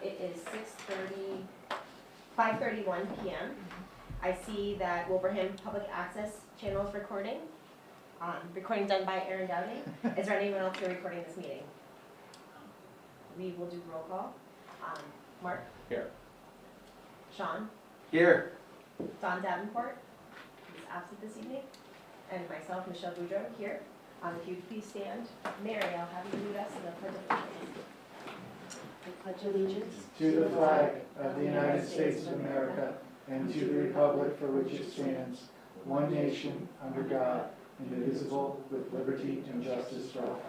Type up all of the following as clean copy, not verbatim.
It is 5:31 p.m. I see that Wilbraham Public Access Channel is recording. Recording done by Aaron Dowdy. Is there anyone else here recording this meeting? We will do roll call. Mark? Here. Sean? Here. Don Davenport, who's absent this evening. And myself, Michelle Boudreau, here. If you'd please stand. Mary, I'll have you lead us in the Pledge of Allegiance. I pledge allegiance to the flag of the United States of America and to the republic for which it stands, one nation, under God, indivisible, with liberty and justice for all.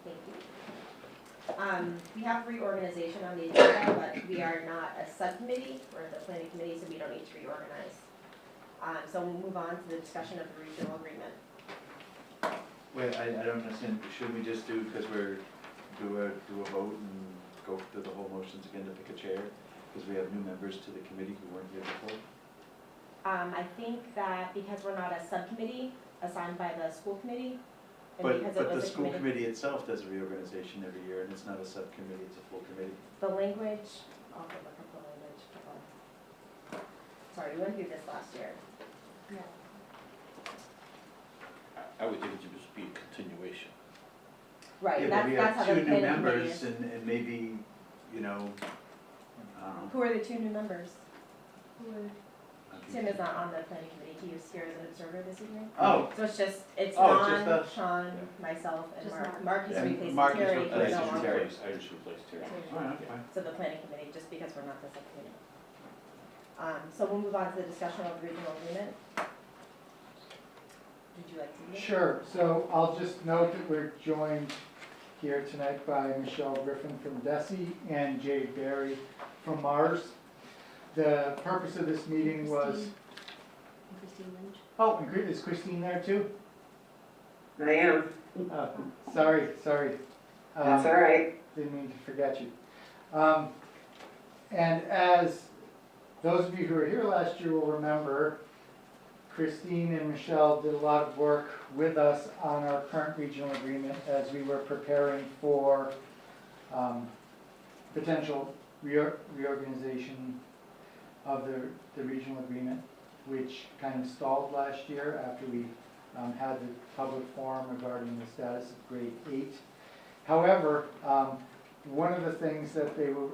Thank you. We have reorganization on the agenda, but we are not a subcommittee. We're the planning committee, so we don't need to reorganize. So we'll move on to the discussion of the regional agreement. Wait, I don't understand. Should we just do, because we're do a vote and go through the whole motions again to pick a chair? Because we have new members to the committee who weren't here before? I think that because we're not a subcommittee assigned by the school committee, and because But it was the a school committee, committee itself does a reorganization every year, and it's not a subcommittee, it's a full committee. the language, I'll have to look up the language. Sorry, we went through this last year. Yeah. I would think it would just be a continuation. Right, Yeah, that's, but we that's how have the two new planning committee members, is. and maybe, you know, I don't know. Who are the two new members? Who are, I think- Tim is not on the planning committee, he was here as an observer this evening. Oh, So it's just Oh, it's just Ron, us. Sean, myself, and Just Mark. Mark. Mark is Yeah, replacing Mark is Terry, replacing who's I no just longer. replaced Terry. Yeah. all right, fine. So the planning committee, just because we're not the subcommittee. So we'll move on to the discussion of the regional agreement. Would you like to lead? Sure, so I'll just note that we're joined here tonight by Michelle Griffin from DESI and Jay Berry from Mars. The purpose of this meeting was, Christine Lynch. oh, and is Christine there too? I am. Sorry. That's all right. Didn't mean to forget you. And as those of you who were here last year will remember, Christine and Michelle did a lot of work with us on our current regional agreement as we were preparing for potential reorganization of the regional agreement, which kind of stalled last year after we had the public forum regarding the status of grade 8. However, one of the things that they were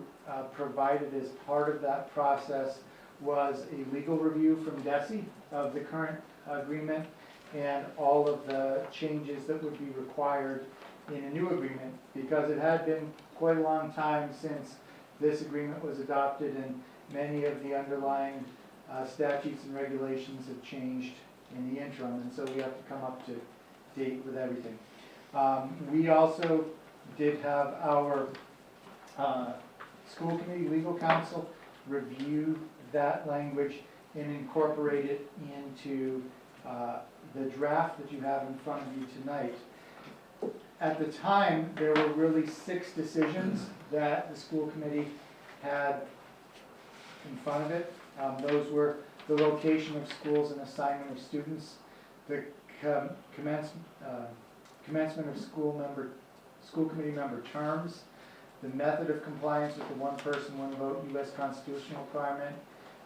provided as part of that process was a legal review from DESI of the current agreement and all of the changes that would be required in a new agreement, because it had been quite a long time since this agreement was adopted and many of the underlying statutes and regulations have changed in the interim, and so we have to come up to date with everything. We also did have our school committee legal counsel review that language and incorporate it into the draft that you have in front of you tonight. At the time, there were really 6 decisions that the school committee had in front of it. Those were the location of schools and assignment of students, the commencement of school committee member terms, the method of compliance with the one person, one vote U.S. constitutional requirement,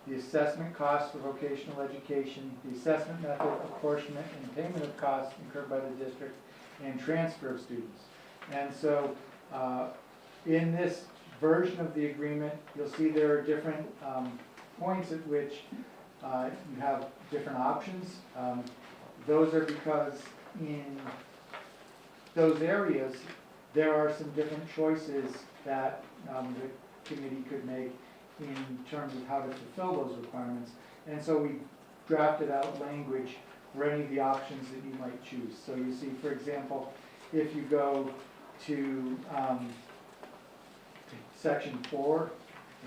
the assessment costs for vocational education, the assessment method, apportionment, and payment of costs incurred by the district, and transfer of students. And so in this version of the agreement, you'll see there are different points at which you have different options. Those are because in those areas, there are some different choices that the committee could make in terms of how to fulfill those requirements. And so we drafted out language for any of the options that you might choose. So you see, for example, if you go to section 4,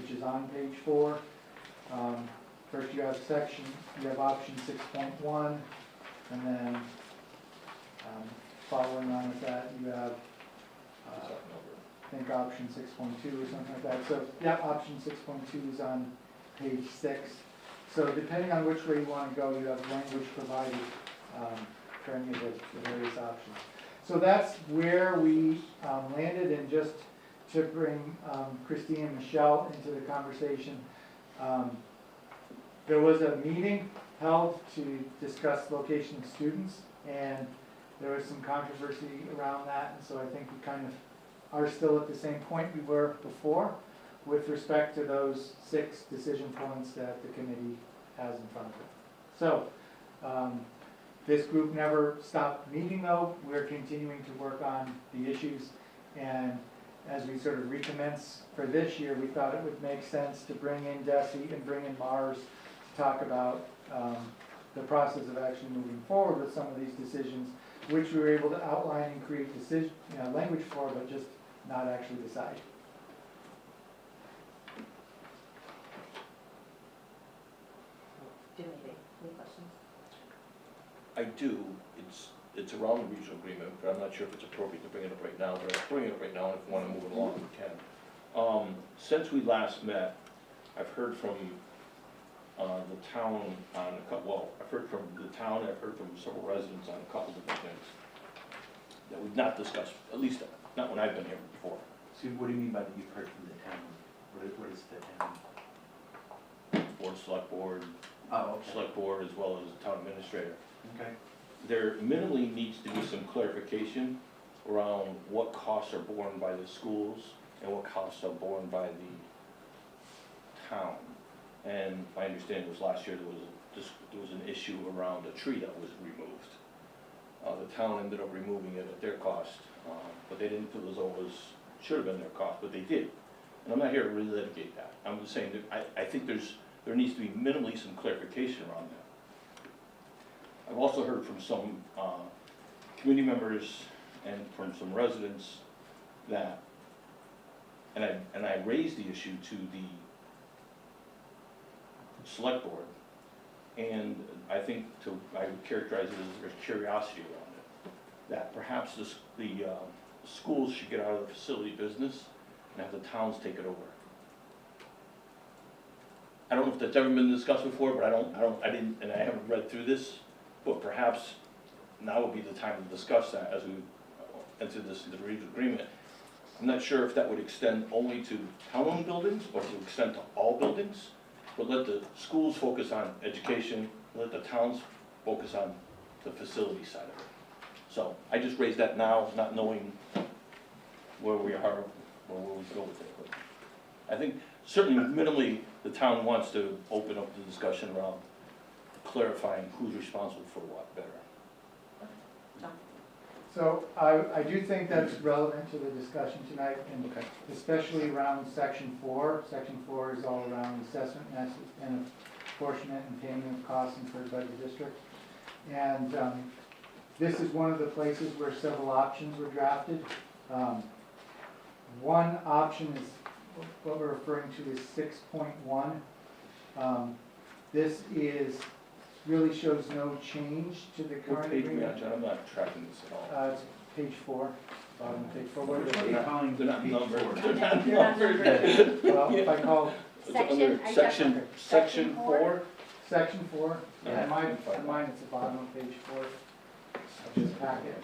which is on page 4, first you have option 6.1, and then following on with that, you have I think option 6.2 or something like that. So yeah, option 6.2 is on page 6. So depending on which way you want to go, you have language provided for any of the various options. So that's where we landed, and just to bring Christine and Michelle into the conversation, there was a meeting held to discuss location of students, and there was some controversy around that, and so I think we kind of are still at the same point we were before with respect to those 6 decision points that the committee has in front of it. So, this group never stopped meeting though. We're continuing to work on the issues, and as we sort of recommence for this year, we thought it would make sense to bring in Desi and bring in Mars to talk about the process of actually moving forward with some of these decisions, which we were able to outline and create decision, language for, but just not actually decide. Do you have any questions? I do, it's around the regional agreement, but I'm not sure if it's appropriate to bring it up right now, but I'll bring it up right now, and if we wanna move it along, we can. Since we last met, I've heard from, the town on a couple, well, I've heard from the town, I've heard from several residents on a couple different things that we've not discussed, at least not when I've been here before. So what do you mean by that you've heard from the town? What is the town? Board, select board, Oh, okay. select board, as well as the town administrator. Okay. There minimally needs to be some clarification around what costs are borne by the schools and what costs are borne by the town. And my understanding was last year there was an issue around a tree that was removed. The town ended up removing it at their cost, but they didn't feel as though it should have been their cost, but they did. And I'm not here to relitigate that. I'm just saying that I think there needs to be minimally some clarification around that. I've also heard from some community members and from some residents that, and I raised the issue to the select board, and I think I would characterize it as there's curiosity around it, that perhaps the schools should get out of the facility business and have the towns take it over. I don't know if that's ever been discussed before, but I didn't, and I haven't read through this, but perhaps now would be the time to discuss that as we enter the regional agreement. I'm not sure if that would extend only to town-owned buildings or to extend to all buildings, but let the schools focus on education, let the towns focus on the facility side of it. So I just raised that now, not knowing where we are or where we go with it. But I think certainly minimally the town wants to open up the discussion around clarifying who's responsible for what better. So I do think that's relevant to the discussion tonight, and Okay. especially around section 4. Section 4 is all around assessment and apportionment and payment of costs incurred by the district. And this is one of the places where several options were drafted. One option is what we're referring to as 6.1. This really shows no change to the What current page are we on, agreement. John? I'm not tracking this at all. It's page 4, bottom of page 4. What is What are it? you calling They're not page numbered. 4? They're not They're not numbered. Well, if I call It's Section, under are you section, talking- section section four? 4? section 4, Yeah, on mine, I'm fine. on mine it's the bottom of page 4 of this packet.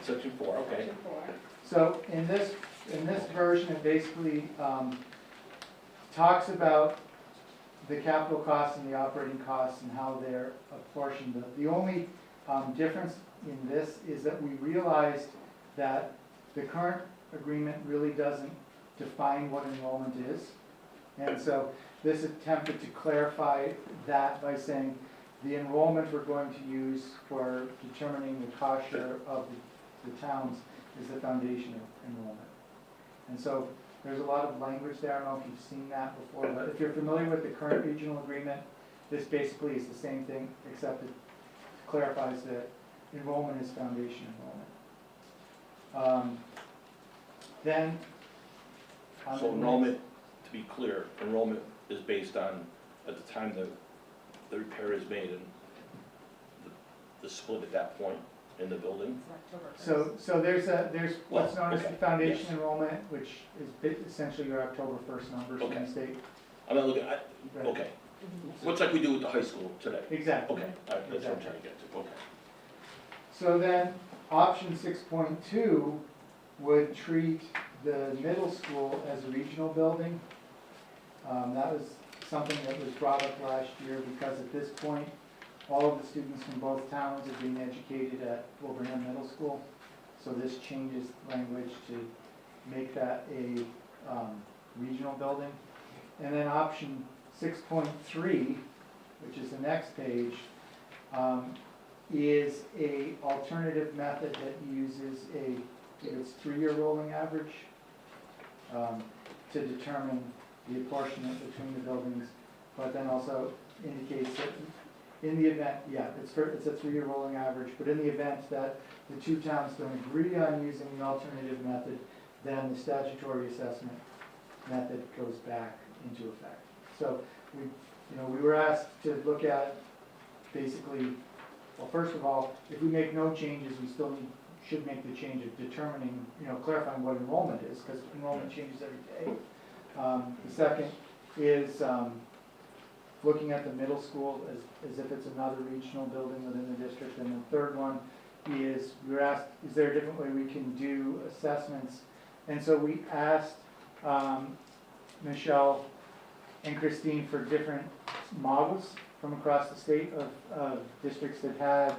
Section 4, okay. Section 4. So in this version, it basically talks about the capital costs and the operating costs and how they're apportioned. The only difference in this is that we realized that the current agreement really doesn't define what enrollment is. And so this attempted to clarify that by saying the enrollment we're going to use for determining the cost share of the towns is the foundation of enrollment. And so there's a lot of language there. I don't know if you've seen that before, but if you're familiar with the current regional agreement, this basically is the same thing, except it clarifies that enrollment is foundation enrollment. Then, on So the enrollment, to be clear, enrollment is based on, at the time the repair is made and the split at that point in the building. It's October 1st. So there's what's known as the Okay, foundation yes. enrollment, which is essentially your October 1st numbers from the Okay. state. I'm not looking, Right. okay. What's like we do with the high school today? Exactly. Okay, all right, that's what I'm trying to get to, okay. So then, option 6.2 would treat the middle school as a regional building. That was something that was brought up last year because at this point, all of the students from both towns are being educated at Wilbraham Middle School. So this changes language to make that a regional building. And then option 6.3, which is the next page, is a alternative method that uses it's 3-year rolling average to determine the apportionment between the buildings, but then also indicates that in the event, it's a 3-year rolling average, but in the event that the two towns don't agree on using the alternative method, then the statutory assessment method goes back into effect. So we were asked to look at basically, well, first of all, if we make no changes, we still should make the change of determining, clarifying what enrollment is, because enrollment changes every day. The second is looking at the middle school as if it's another regional building within the district. And the third one is, we were asked, is there a different way we can do assessments? And so we asked Michelle and Christine for different models from across the state of districts that had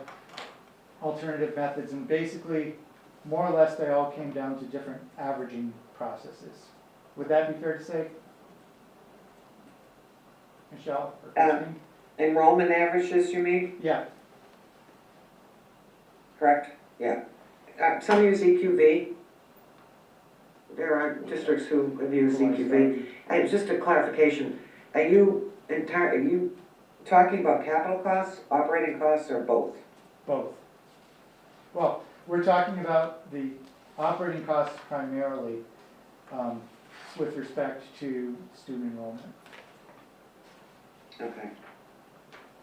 alternative methods. And basically, more or less, they all came down to different averaging processes. Would that be fair to say? Michelle or Christine? Enrollment averages, you mean? Yeah. Correct? Yeah. Some use EQV. There are districts who have used EQV. And just a clarification, are you talking about capital costs, operating costs, or both? Both. Well, we're talking about the operating costs primarily with respect to student enrollment. Okay.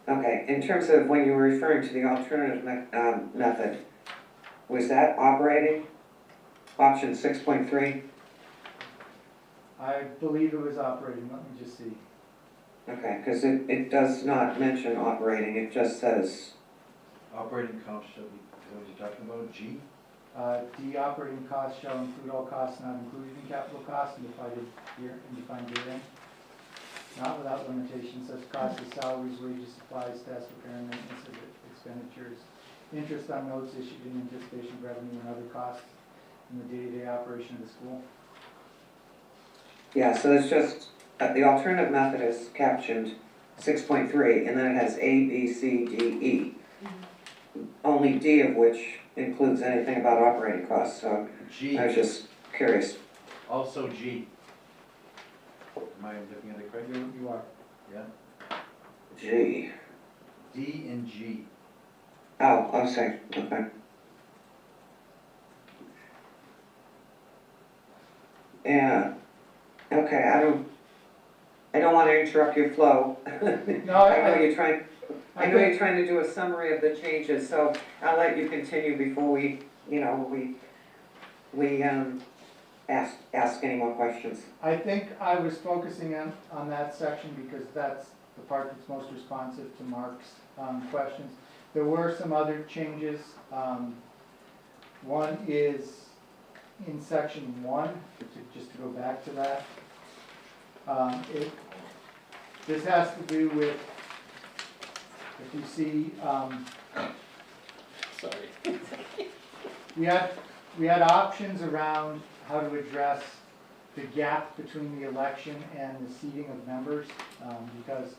Okay, in terms of when you were referring to the alternative method, was that operating, option 6.3? I believe it was operating, let me just see. Okay, because it does not mention operating, it just says, Operating costs shall be, is that what you're talking about, G? D, operating costs shall include all costs not included in capital costs and defined herein. Not without limitations, such costs as salaries, wages, supplies, staff, repair and maintenance expenditures, interest on notes issued in anticipation of revenue and other costs in the day-to-day operation of the school. yeah, so it's just, the alternative method is captioned 6.3, and then it has A, B, C, D, E. Only D of which includes anything about operating costs, so G, I was just curious. also G. Am I looking at it correctly? You are. Yeah. G. D and G. Oh, I'm sorry, okay. Yeah, okay, I don't want to interrupt your flow. No, I know you're trying, I know think- you're trying to do a summary of the changes, so I'll let you continue before we ask any more questions. I think I was focusing on that section because that's the part that's most responsive to Mark's questions. There were some other changes. One is in section 1, just to go back to that. This has to do with, if you see, Sorry. we had options around how to address the gap between the election and the seating of members, because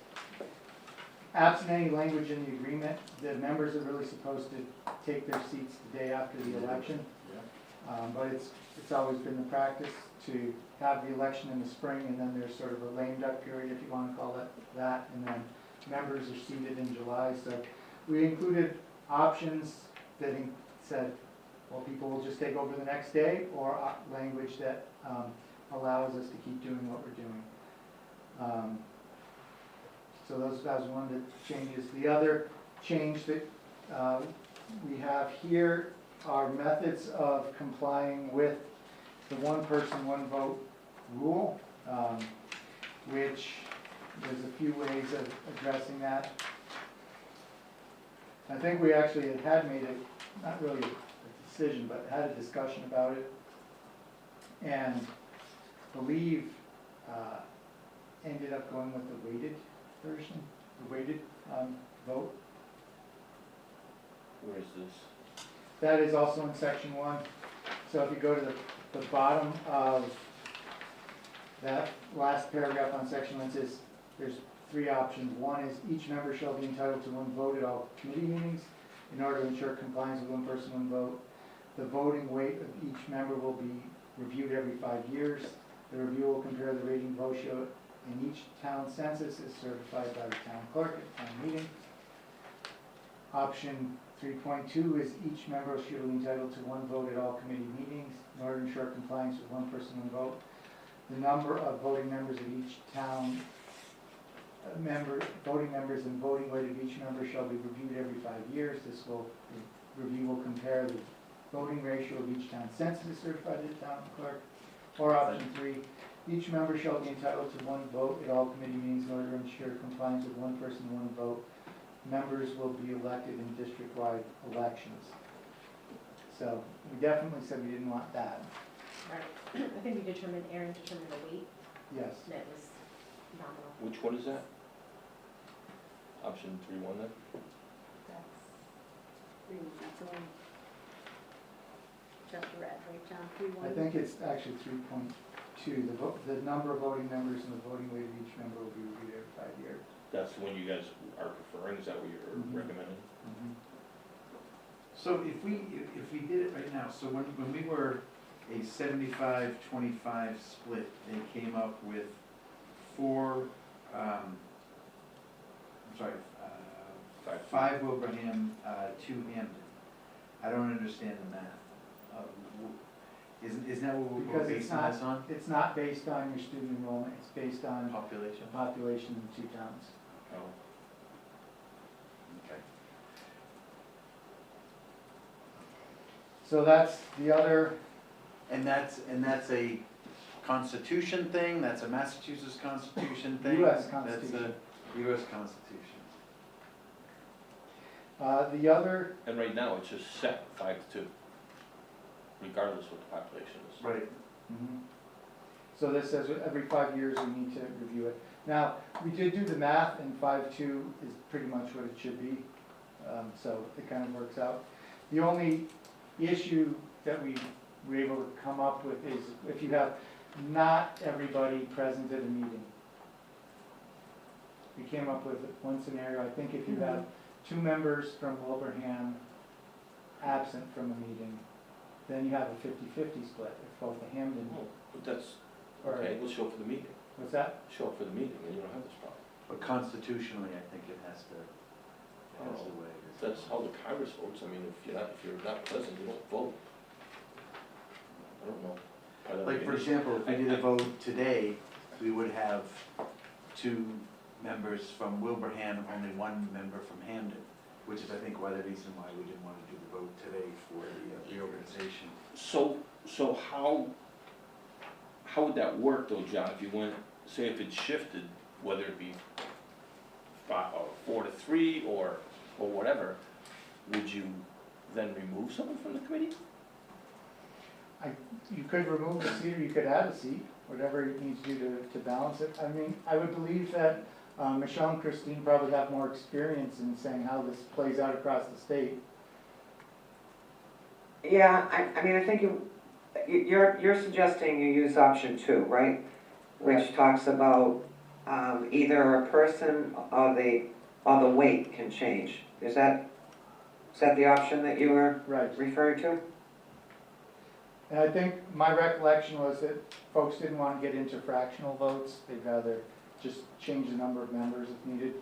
absent any language in the agreement, the members are really supposed to take their seats the day after the election. But it's always been the practice to have the election in the spring, and then there's sort of a lame duck period, if you want to call it that, and then members are seated in July. So we included options that said, well, people will just take over the next day, or language that allows us to keep doing what we're doing. So that was one of the changes. The other change that we have here are methods of complying with the one person, one vote rule, which there's a few ways of addressing that. I think we actually had made it, not really a decision, but had a discussion about it. And believe, ended up going with the weighted version, the weighted, vote. Where is this? That is also in section 1. So if you go to the bottom of that last paragraph on section 1, it says there's 3 options. One is each member shall be entitled to 1 vote at all committee meetings in order to ensure compliance with 1 person, 1 vote. The voting weight of each member will be reviewed every 5 years. The review will compare the rating ratio in each town census is certified by the town clerk at town meeting. Option 3.2 is each member shall be entitled to 1 vote at all committee meetings in order to ensure compliance with 1 person, 1 vote. The number of voting members of each town voting members and voting weight of each member shall be reviewed every 5 years. The review will compare the voting ratio of each town census is certified by the town clerk. Or option 3, each member shall be entitled to 1 vote at all committee meetings in order to ensure compliance with 1 person, 1 vote. Members will be elected in district-wide elections. So we definitely said we didn't want that. Right. I think Aaron determined the weight, Yes. and it was nominal. Which one is that? Option 3.1 then? That's the one. Just read, right, John? 3.1. I think it's actually 3.2. The number of voting members and the voting weight of each member will be reviewed every 5 years. That's the one you guys are preferring, is that what you're Mhm. recommending? So if we did it right now, so when we were a 75-25 split, they came up with 4, I'm sorry, 5 Wilbraham, 2 Hampden. I don't understand the math. Isn't that what we're Because it's basing this on? It's not based on your student enrollment, it's based on Population? population in 2 towns. Oh. Okay. So that's the other, And that's a Constitution thing, that's a Massachusetts Constitution thing? US Constitution. That's a US Constitution. The other, And right now, it's just set 5-2, regardless what the population is. Right. so this says every 5 years we need to review it. Now, we did do the math, and 5.2 is pretty much what it should be, so it kind of works out. The only issue that we were able to come up with is if you have not everybody present at a meeting. We came up with one scenario, I think if you have 2 members from Wilbraham absent from a meeting, then you have a 50-50 split if both the Hampden, Oh, but that's, or, okay, we'll show up for the meeting. what's that? Show up for the meeting, and you don't have this problem. But constitutionally, I think it has to, that's the way it is. That's how the Congress votes, I mean, if you're not present, you don't vote. I don't know. Why that Like, would for be- example, if we did a vote today, we would have 2 members from Wilbraham, only 1 member from Hampden, which is, I think, why the reason why we didn't want to do the vote today for the reorganization. So how would that work though, John, if you went, say if it shifted, whether it be 4-3 or whatever, would you then remove someone from the committee? You could remove a seat or you could add a seat, whatever you need to do to balance it. I mean, I would believe that Michelle and Christine probably have more experience in saying how this plays out across the state. Yeah, I mean, I think you're suggesting you use option 2, right? Which talks about either a person or the weight can change. Is that the option that you were Right. referring to? And I think my recollection was that folks didn't want to get into fractional votes. They'd rather just change the number of members if needed.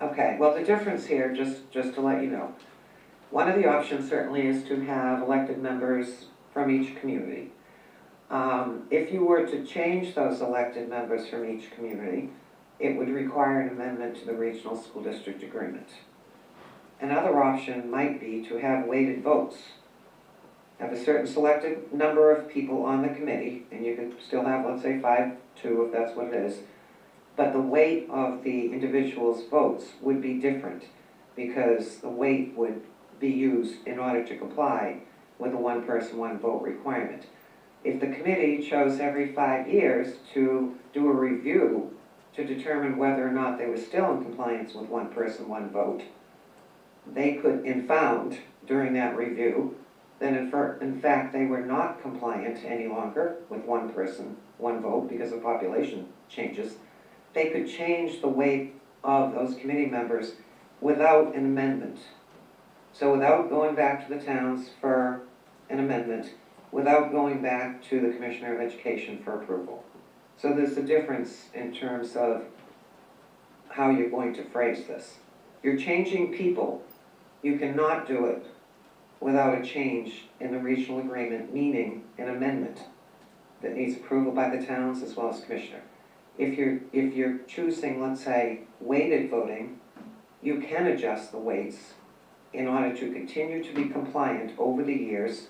Okay, well, the difference here, just to let you know, one of the options certainly is to have elected members from each community. If you were to change those elected members from each community, it would require an amendment to the regional school district agreement. Another option might be to have weighted votes. Have a certain selected number of people on the committee, and you could still have, let's say, 5-2 if that's what it is. But the weight of the individual's votes would be different because the weight would be used in order to comply with the one person, one vote requirement. If the committee chose every 5 years to do a review to determine whether or not they were still in compliance with one person, one vote, they could, and found during that review, that in fact they were not compliant any longer with one person, one vote because of population changes, they could change the weight of those committee members without an amendment. So without going back to the towns for an amendment, without going back to the Commissioner of Education for approval. So there's a difference in terms of how you're going to phrase this. You're changing people. You cannot do it without a change in the regional agreement, meaning an amendment that needs approval by the towns as well as Commissioner. If you're choosing, let's say, weighted voting, you can adjust the weights in order to continue to be compliant over the years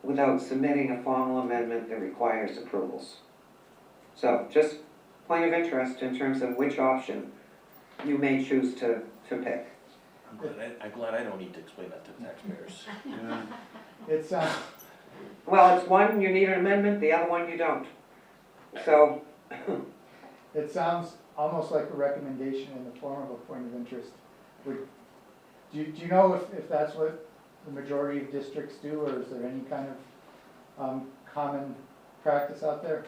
without submitting a formal amendment that requires approvals. So just point of interest in terms of which option you may choose to pick. I'm glad I don't need to explain that to the taxpayers. It's, Well, it's one, you need an amendment, the other one you don't. So, it sounds almost like a recommendation in the form of a point of interest. Do you know if that's what the majority of districts do, or is there any kind of common practice out there?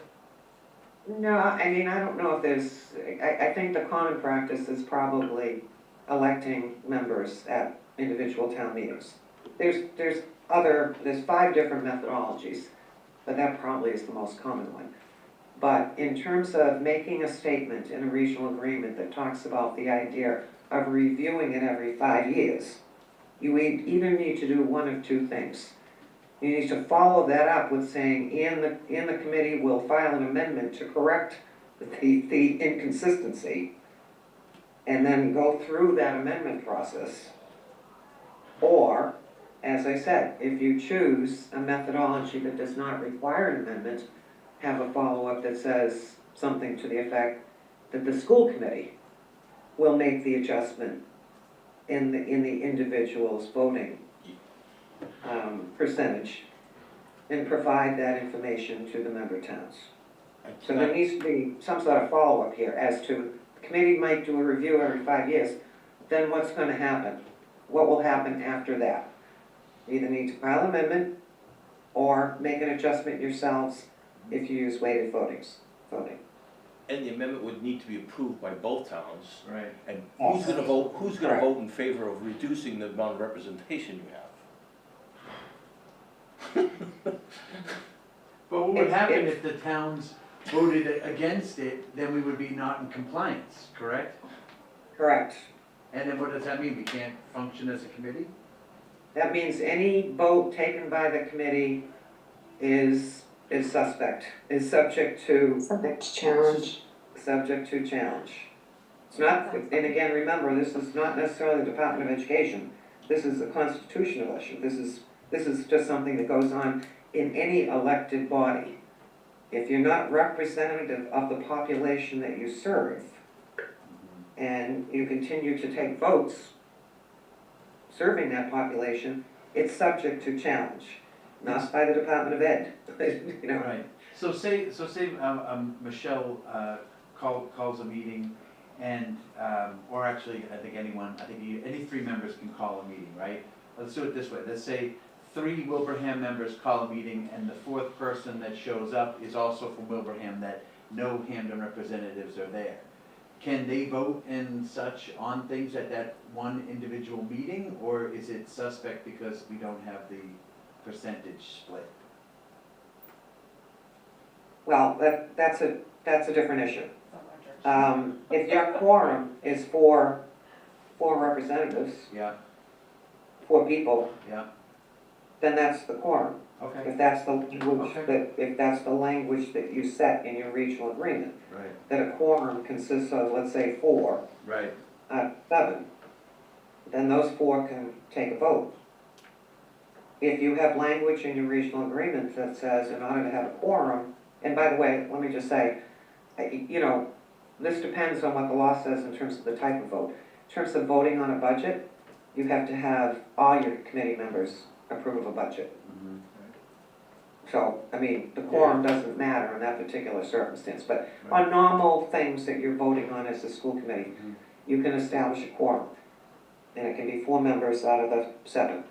no, I mean, I don't know if there's, I think the common practice is probably electing members at individual town meetings. There's 5 different methodologies, but that probably is the most common one. But in terms of making a statement in a regional agreement that talks about the idea of reviewing it every 5 years, you either need to do one of two things. You need to follow that up with saying, in the committee, we'll file an amendment to correct the inconsistency, and then go through that amendment process. Or, as I said, if you choose a methodology that does not require an amendment, have a follow-up that says something to the effect that the school committee will make the adjustment in the individual's voting percentage and provide that information to the member towns. So there needs to be some sort of follow-up here as to, the committee might do a review every 5 years, then what's going to happen? What will happen after that? You either need to file an amendment or make an adjustment yourselves if you use weighted voting. And the amendment would need to be approved by both towns. Right. And who's gonna vote in favor of reducing the amount of representation you have? But what would happen if the towns voted against it, then we would be not in compliance, correct? Correct. And then what does that mean? We can't function as a committee? That means any vote taken by the committee is subject to challenge. Subject to challenge. It's not, and again, remember, this is not necessarily the Department of Education. This is a constitutional issue. This is just something that goes on in any elected body. If you're not representative of the population that you serve, and you continue to take votes serving that population, it's subject to challenge, not by the Department of Ed. You know. Right. So say Michelle calls a meeting, and or actually, I think any 3 members can call a meeting, right? Let's do it this way. Let's say 3 Wilbraham members call a meeting, and the 4th person that shows up is also from Wilbraham, that no Hampden representatives are there. Can they vote and such on things at that one individual meeting, or is it suspect because we don't have the percentage split? Well, that's a different issue. If your quorum is 4 representatives, Yeah, 4 people, yeah, then that's the quorum. okay, If that's the language Okay. if that's the language that you set in your regional agreement, right, that a quorum consists of, let's say, 4, right, 7, then those 4 can take a vote. If you have language in your regional agreement that says in order to have a quorum, and by the way, let me just say, you know, this depends on what the law says in terms of the type of vote. In terms of voting on a budget, you have to have all your committee members approve of a budget. Mhm. So, I mean, the quorum doesn't matter in that particular circumstance, but Right. on normal things that you're voting on as a school committee, Mhm. you can establish a quorum. And it can be 4 members out of the 7.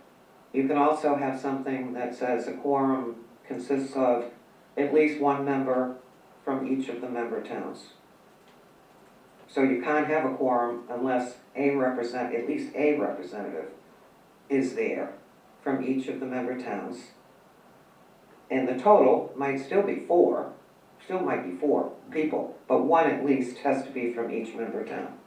You can also have something that says a quorum consists of at least 1 member from each of the member towns. So you can't have a quorum unless at least a representative is there from each of the member towns. And the total might still be 4, still might be 4 people, but 1 at least has to be from each member town.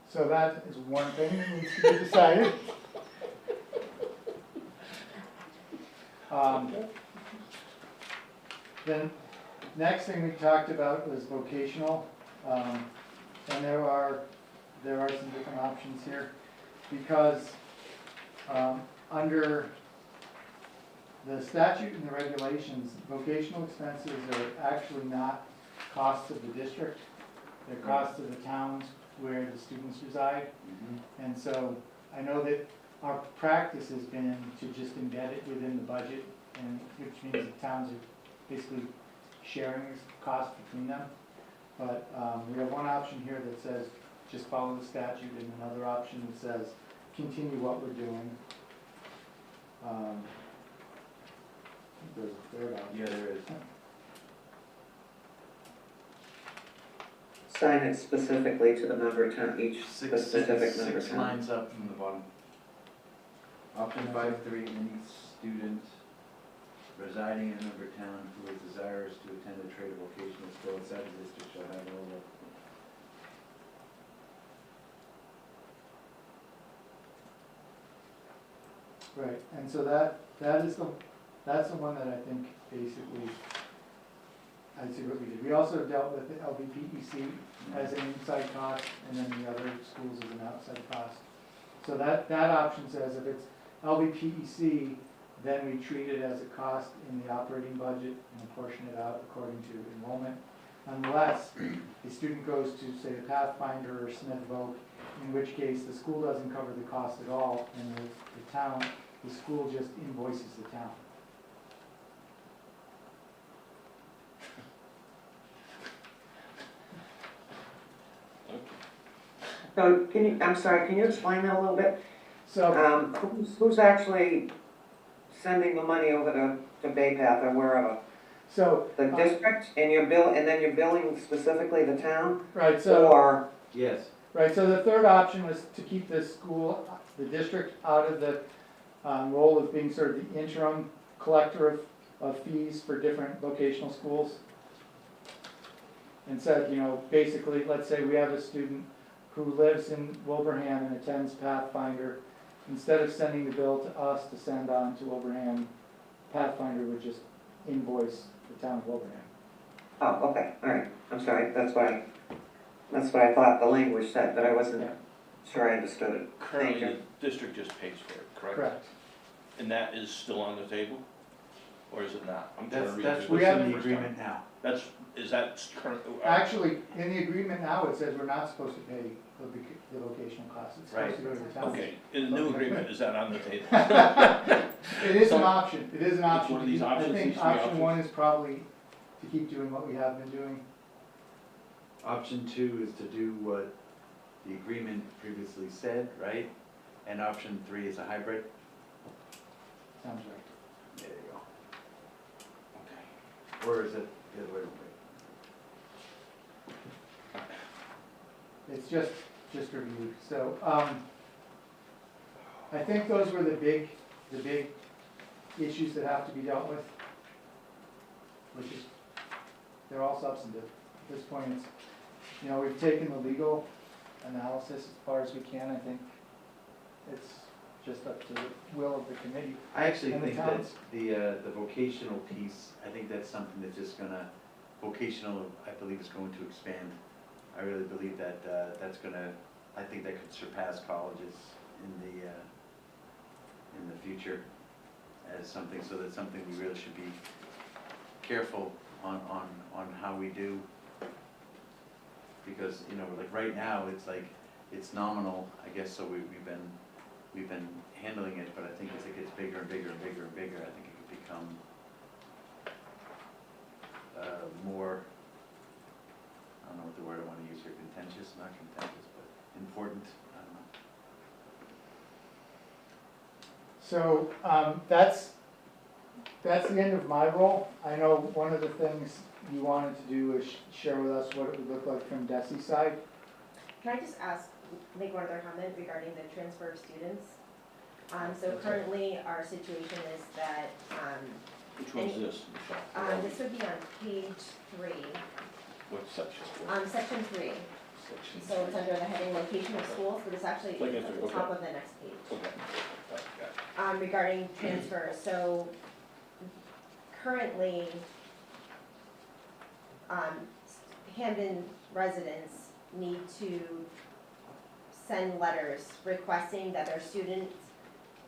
So that is one thing that needs to be decided. Then, next thing we talked about was vocational, and there are some different options here, because, under the statute and the regulations, vocational expenses are actually not costs of the district, they're costs of the towns where the students reside. Mhm. And so I know that our practice has been to just embed it within the budget, and which means the towns are basically sharing this cost between them. But we have one option here that says just follow the statute, and another option that says continue what we're doing. I think there's a third option. Yeah, there is. Sign it specifically to the member town, each specific member Six town. lines up from the bottom. Option 5.3, any student residing in a member town who is desirous to attend a trade or vocational school outside the district shall have all Right, and so that's the one that I think basically, I'd see what we did. We also dealt with the LVPEC as an inside cost, and then the other schools as an outside cost. So that option says if it's LVPEC, then we treat it as a cost in the operating budget and apportion it out according to enrollment. Unless a student goes to, say, the Pathfinder or Smith Voc, in which case the school doesn't cover the cost at all, and the school just invoices the town. So I'm sorry, can you explain that a little bit? So, Who's actually sending the money over to Bay Path or wherever? so. The district, and then you're billing specifically the town? Right, so. Or, Yes. Right, so the third option was to keep the school, the district out of the role of being sort of the interim collector of fees for different vocational schools. And said, basically, let's say we have a student who lives in Wilbraham and attends Pathfinder. Instead of sending the bill to us to send on to Wilbraham, Pathfinder would just invoice the town of Wilbraham. oh, okay, all right, I'm sorry, that's what I thought the language said, but I wasn't Yeah. sure I understood it. Currently, Thank the district just pays for it, correct? Correct. And that is still on the table? Or is it not? I'm trying to read That's this what's for in the the first time. agreement now. Is that current? Actually, in the agreement now, it says we're not supposed to pay the vocational costs. It's supposed to go to the town. Okay, in the new agreement, is that on the table? It is an So- option, it is an option. one of these options, I think these three option options? one is probably to keep doing what we have been doing. Option 2 is to do what the agreement previously said, right? And option 3 is a hybrid? Sounds right. There you go. Okay. Or is it the other way around? It's just reviewed, so, I think those were the big issues that have to be dealt with. Which is, they're all substantive. At this point, it's, we've taken the legal analysis as far as we can. I think it's just up to the will of the committee. I actually And the think that towns. the vocational piece, I think that's something that's just vocational, I believe is going to expand. I really believe that I think that could surpass colleges in the future as something, so that's something we really should be careful on how we do. Because, you know, like right now, it's like, it's nominal, I guess, so we've been handling it, but I think as it gets bigger and bigger and bigger and bigger, I think it could become more, I don't know what the word I wanna use here, contentious, not contentious, but important, I don't know. So, that's the end of my role. I know one of the things you wanted to do is share with us what it would look like from DESI's side. Can I just make one other comment regarding the transfer of students? So currently, our situation is that, Which one's this, Michelle? this would be on page 3, What section? section 3. Section So it's under the heading location of schools, but it's actually Like at it's- the top okay. of the next page. Okay. Got it. Regarding transfer, so currently, Hamden residents need to send letters requesting that their students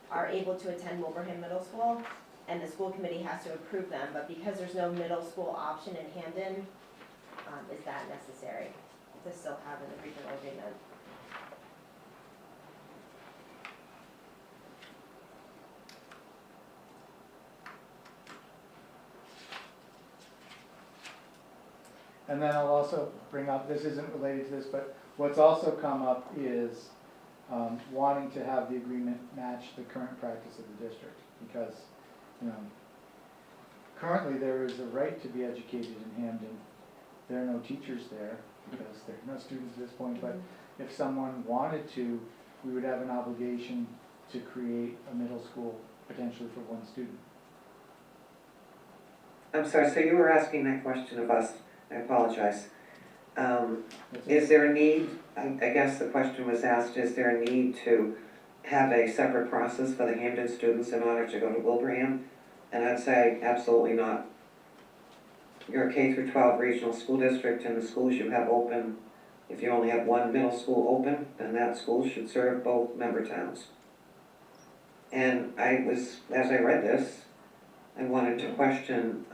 are able to attend Wilbraham Middle School, and the school committee has to approve them, but because there's no middle school option in Hamden, is that necessary to still have an regional agreement? And then I'll also bring up, this isn't related to this, but what's also come up is wanting to have the agreement match the current practice of the district. Because, you know, currently there is a right to be educated in Hamden. There are no teachers there because there are no students at this point, but if someone wanted to, we would have an obligation to create a middle school potentially for one student. I'm sorry, so you were asking that question of us, I apologize. That's it. Is there a need, I guess the question was asked, is there a need to have a separate process for the Hampton students in order to go to Wilbraham? And I'd say absolutely not. You're a K through 12 regional school district, and the schools you have open, if you only have one middle school open, then that school should serve both member towns. And as I read this, I wanted to question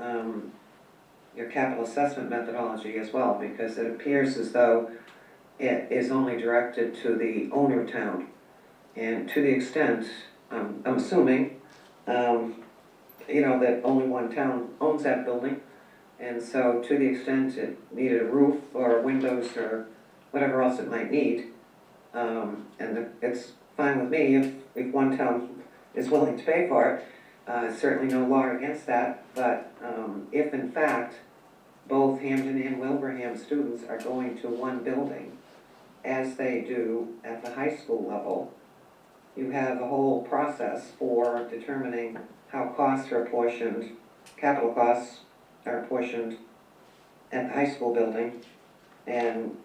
your capital assessment methodology as well, because it appears as though it is only directed to the owner of town. And to the extent, I'm assuming, you know, that only one town owns that building. And so to the extent it needed a roof or windows or whatever else it might need, it's fine with me if one town is willing to pay for it. Certainly no law against that, but if in fact both Hamden and Wilbraham students are going to one building, as they do at the high school level, you have a whole process for determining how costs are apportioned, capital costs are apportioned at the high school building, and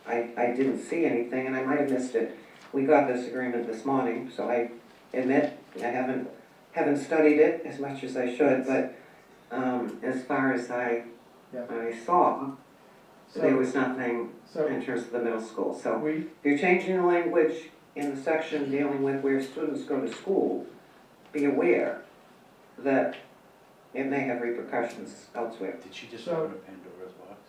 I didn't see anything, and I might have missed it. We got this agreement this morning, so I admit I haven't studied it as much as I should, but as far as I saw, there was nothing in terms of the middle school. So if you're changing the language in the section dealing with where students go to school, be aware that it may have repercussions elsewhere. Did she just So- open a Pandora's box?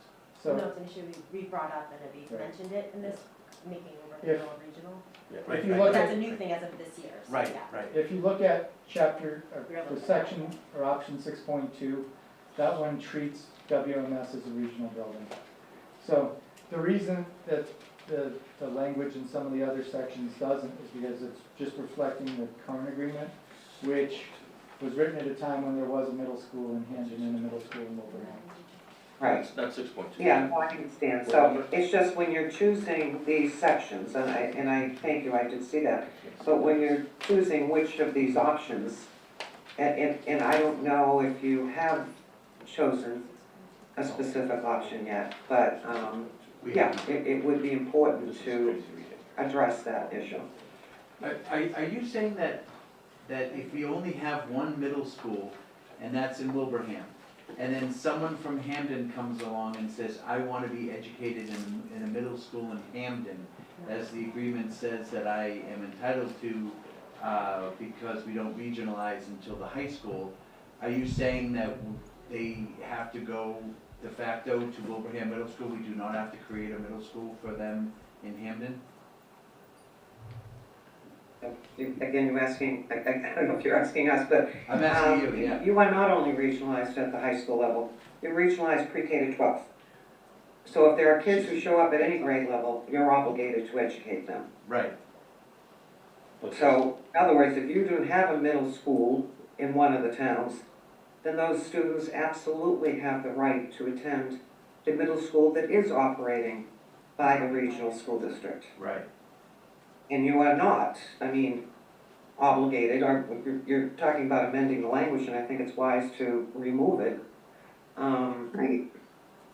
No, So it's an issue we brought up, and we Right. mentioned it in this, making over If- regional. Yeah. if you look That's at, a new thing as of this year, so Right, yeah. right. if you look at chapter, the section or option 6.2, that one treats WMS as a regional building. So the reason that the language in some of the other sections doesn't is because it's just reflecting the current agreement, which was written at a time when there was a middle school in Hamden and a middle school in Wilbraham. Right. That's 6.2. Yeah, no, I understand. So it's just when you're choosing these sections, and I thank you, I did see that. But when you're choosing which of these options, and I don't know if you have chosen a specific option yet, but, yeah, it would be important to address that issue. Are you saying that if we only have one middle school, and that's in Wilbraham, and then someone from Hamden comes along and says, I want to be educated in a middle school in Hamden, as the agreement says that I am entitled to, because we don't regionalize until the high school, are you saying that they have to go de facto to Wilbraham Middle School? We do not have to create a middle school for them in Hamden? Again, you're asking, I don't know if you're asking us, but. I'm asking you, yeah. You are not only regionalized at the high school level, you're regionalized pre-K to 12. So if there are kids who show up at any grade level, you're obligated to educate them. Right, But So, in other words, if you don't have a middle school in one of the towns, then those students absolutely have the right to attend the middle school that is operating by the regional school district. right. And you are not, obligated, or you're talking about amending the language, and I think it's wise to remove it.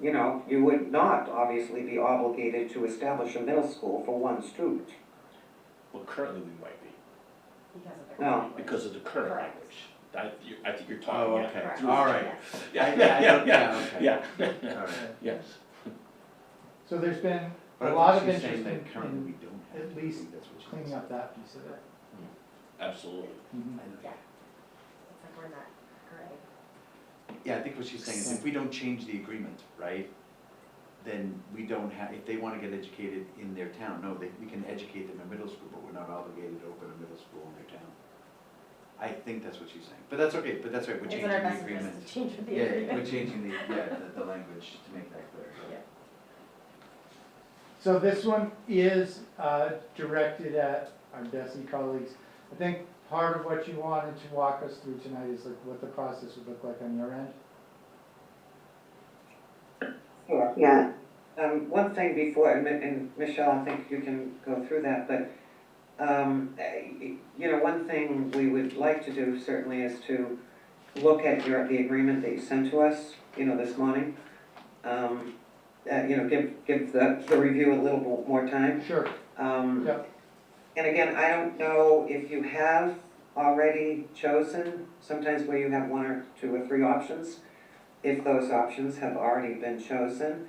You know, you would not obviously be obligated to establish a middle school for one student. well, currently we might be, Because of the. No. language. because of the current Correct. language. I think you're talking. Oh, yeah, okay, Correct. all right. Yes. Yeah. All right. Yes. So there's been But a I lot of think she's interest saying that currently we in don't have at to. least That's what she's cleaning saying. up that piece of it. Absolutely. Mhm. I know. Yeah. It's like we're not gray. Yeah, I think what she's saying is if we don't change the agreement, right, then we don't have, if they wanna get educated in their town, no, we can educate them in middle school, but we're not obligated to open a middle school in their town. I think that's what she's saying, but that's okay, but that's right, we're It's changing in our the best agreement. interest to change the Yeah, agreement. we're changing the language to make that clear. Yeah. So this one is directed at our DESI colleagues. I think part of what you wanted to walk us through tonight is like what the process would look like on your end. Sure, yeah. One thing before, and Michelle, I think you can go through that, but, you know, one thing we would like to do certainly is to look at the agreement that you sent to us, you know, this morning. You know, give the review a little bit more time. Sure. Yep. And again, I don't know if you have already chosen, sometimes where you have one or two or three options, if those options have already been chosen,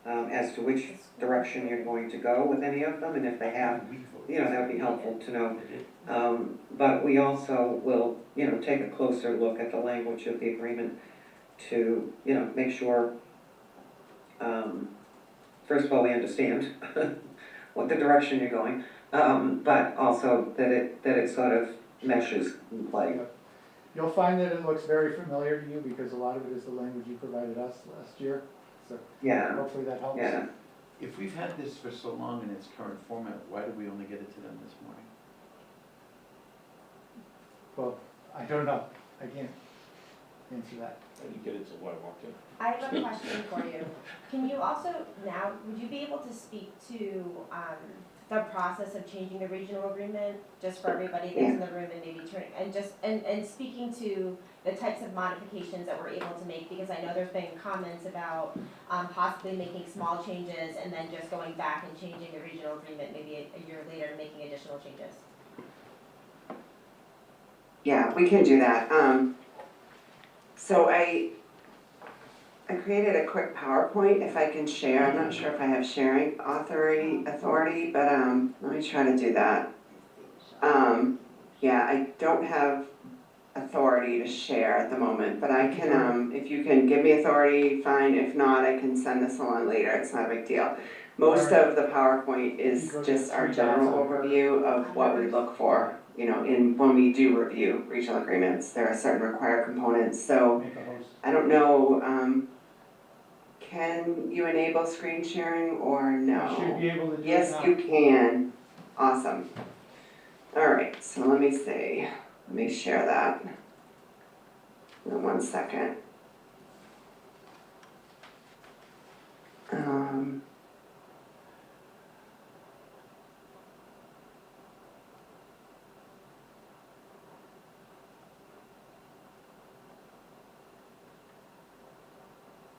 as to which direction you're going to go with any of them, and if they have, you know, that would be helpful to know. But we also will, you know, take a closer look at the language of the agreement to, you know, make sure, first of all, we understand what the direction you're going, but also that it sort of meshes in play. You'll find that it looks very familiar to you because a lot of it is the language you provided us last year. So Yeah, hopefully that helps. yeah. If we've had this for so long in its current format, why did we only get it to them this morning? Well, I don't know. I can't answer that. I didn't get it till when I walked in. I have a question for you. Can you also now, would you be able to speak to the process of changing the regional agreement, just for everybody that's in the room and maybe and speaking to the types of modifications that we're able to make, because I know there's been comments about possibly making small changes and then just going back and changing the regional agreement maybe a year later and making additional changes. Yeah, we can do that. So I created a quick PowerPoint if I can share. I'm not sure if I have sharing authority, but let me try to do that. Yeah, I don't have authority to share at the moment, but I can, if you can give me authority, fine. If not, I can send this along later. It's not a big deal. Most of the PowerPoint is just our general overview of what we look for. You know, when we do review regional agreements, there are certain required components. So Make a host. I don't know, can you enable screen sharing or no? You should be able to do it now. Yes, you can. Awesome. All right, so let me see. Let me share that. In 1 second.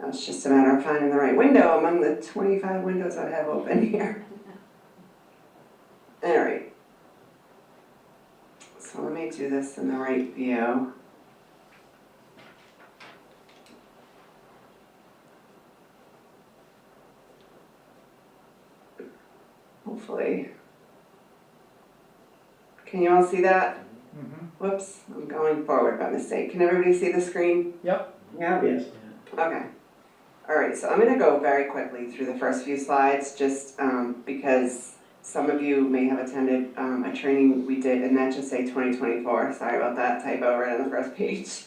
It's just a matter of finding the right window among the 25 windows I have open here. All right. So let me do this in the right view. Hopefully. Can you all see that? Mhm. Whoops, I'm going forward by mistake. Can everybody see the screen? Yep. Yeah, Yes. Okay. All right, so I'm gonna go very quickly through the first few slides, just because some of you may have attended a training we did, and that just say 2024, sorry about that typo right on the first page.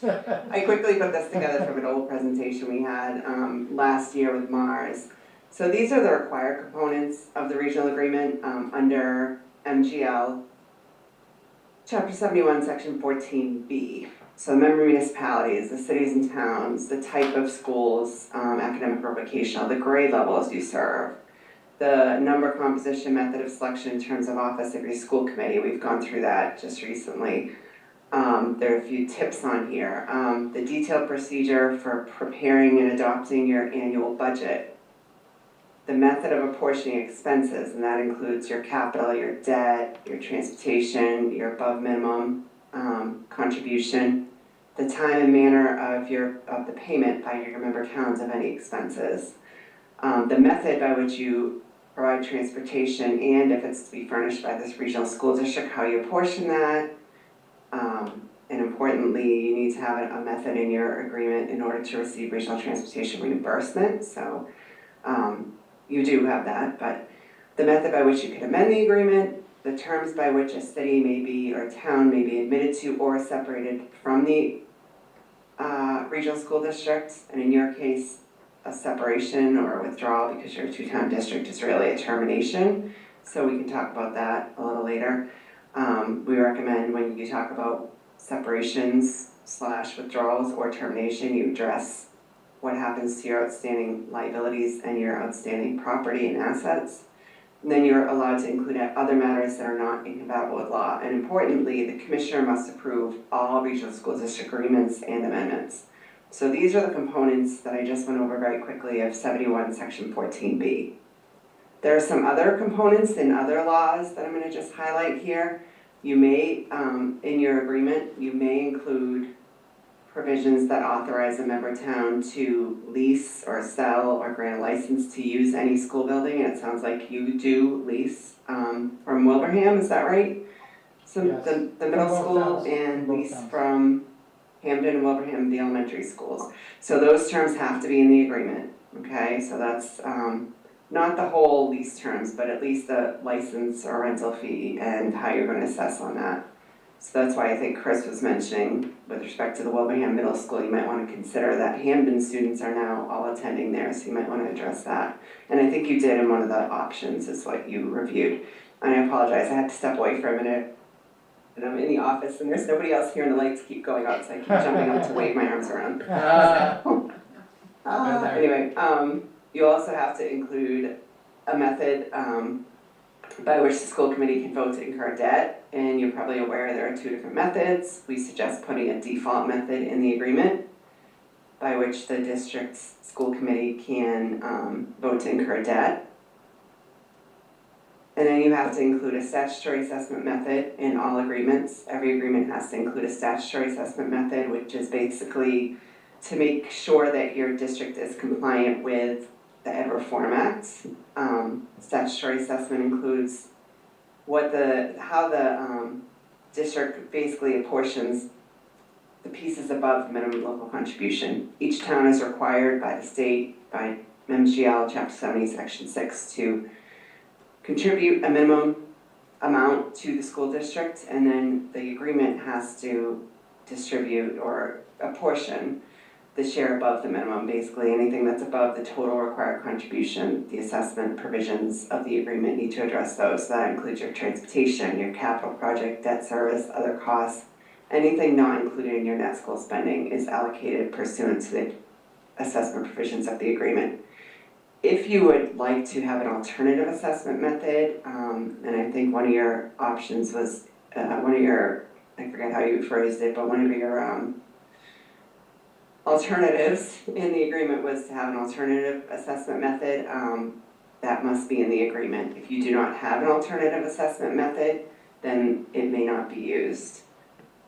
I quickly put this together from an old presentation we had last year with Mars. So these are the required components of the regional agreement under MGL, Chapter 71, Section 14B. So member municipalities, the cities and towns, the type of schools, academic or vocational, the grade levels you serve, the number, composition, method of selection in terms of office of your school committee. We've gone through that just recently. There are a few tips on here. The detailed procedure for preparing and adopting your annual budget. The method of apportioning expenses, and that includes your capital, your debt, your transportation, your above minimum contribution, the time and manner of the payment by your member towns of any expenses, the method by which you provide transportation, and if it's to be furnished by this regional school district, how you apportion that. And importantly, you need to have a method in your agreement in order to receive regional transportation reimbursement. So you do have that, but the method by which you can amend the agreement, the terms by which a city may be or a town may be admitted to or separated from the regional school district, and in your case, a separation or a withdrawal because you're a two-town district is really a termination. So we can talk about that a little later. We recommend when you talk about separations / withdrawals or termination, you address what happens to your outstanding liabilities and your outstanding property and assets. And then you're allowed to include other matters that are not incompatible with law. And importantly, the commissioner must approve all regional school district agreements and amendments. So these are the components that I just went over very quickly of 71 Section 14B. There are some other components in other laws that I'm going to just highlight here. You may, in your agreement, you may include provisions that authorize a member town to lease or sell or grant a license to use any school building, and it sounds like you do lease from Wilbraham, is that right? So Yes. the middle Both school towns. and Both lease towns. from Hampden and Wilbraham, the elementary schools. So those terms have to be in the agreement, okay? So that's not the whole lease terms, but at least the license or rental fee and how you're going to assess on that. So that's why I think Chris was mentioning, with respect to the Wilbraham Middle School, you might want to consider that Hampden students are now all attending there, so you might want to address that. And I think you did in one of the options is what you reviewed. And I apologize, I had to step away for a minute. And I'm in the office and there's nobody else here and the lights keep going out, so I keep jumping up to wave my arms around. Anyway, you also have to include a method by which the school committee can vote to incur debt, and you're probably aware there are two different methods. We suggest putting a default method in the agreement by which the district's school committee can vote to incur debt. And then you have to include a statutory assessment method in all agreements. Every agreement has to include a statutory assessment method, which is basically to make sure that your district is compliant with the Ed Reform Act. Statutory assessment includes how the district basically apportions the pieces above the minimum local contribution. Each town is required by the state, by MGL Chapter 70, Section 6, to contribute a minimum amount to the school district, and then the agreement has to distribute or apportion the share above the minimum. Basically anything that's above the total required contribution, the assessment provisions of the agreement need to address those. So that includes your transportation, your capital project, debt service, other costs. Anything not included in your net school spending is allocated pursuant to the assessment provisions of the agreement. If you would like to have an alternative assessment method, and I think one of your options was, I forget how you phrased it, but one of your alternatives in the agreement was to have an alternative assessment method. That must be in the agreement. If you do not have an alternative assessment method, then it may not be used.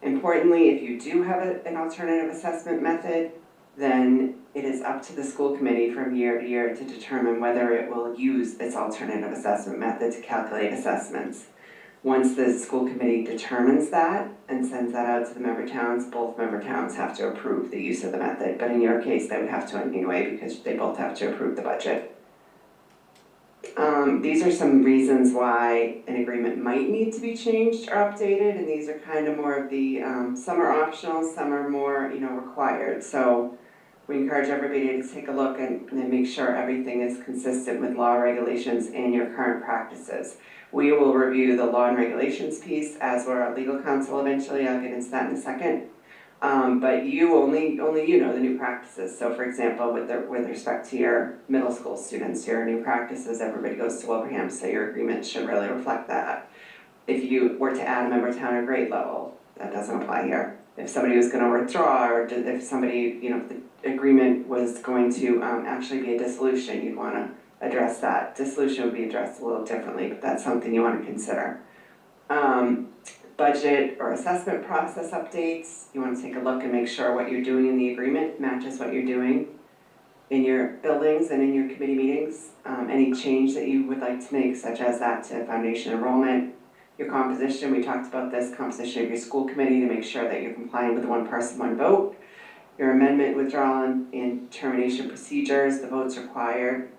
Importantly, if you do have an alternative assessment method, then it is up to the school committee from year to year to determine whether it will use its alternative assessment method to calculate assessments. Once the school committee determines that and sends that out to the member towns, both member towns have to approve the use of the method. But in your case, they would have to anyway because they both have to approve the budget. These are some reasons why an agreement might need to be changed or updated, and these are kind of more of the, some are optional, some are more, required. So we encourage everybody to take a look and make sure everything is consistent with law, regulations, and your current practices. We will review the law and regulations piece, as will our legal counsel eventually. I'll get into that in a second. But you only you know the new practices. So for example, with respect to your middle school students, your new practices, everybody goes to Wilbraham, so your agreement should really reflect that. If you were to add a member town or grade level, that doesn't apply here. If somebody was going to withdraw, or if somebody, if the agreement was going to actually be a dissolution, you'd want to address that. Dissolution would be addressed a little differently, but that's something you want to consider. Budget or assessment process updates, you want to take a look and make sure what you're doing in the agreement matches what you're doing in your buildings and in your committee meetings. Any change that you would like to make, such as that to foundation enrollment, your composition, we talked about this, composition of your school committee to make sure that you're complying with the one person, one vote. Your amendment, withdrawal, and termination procedures, the votes required.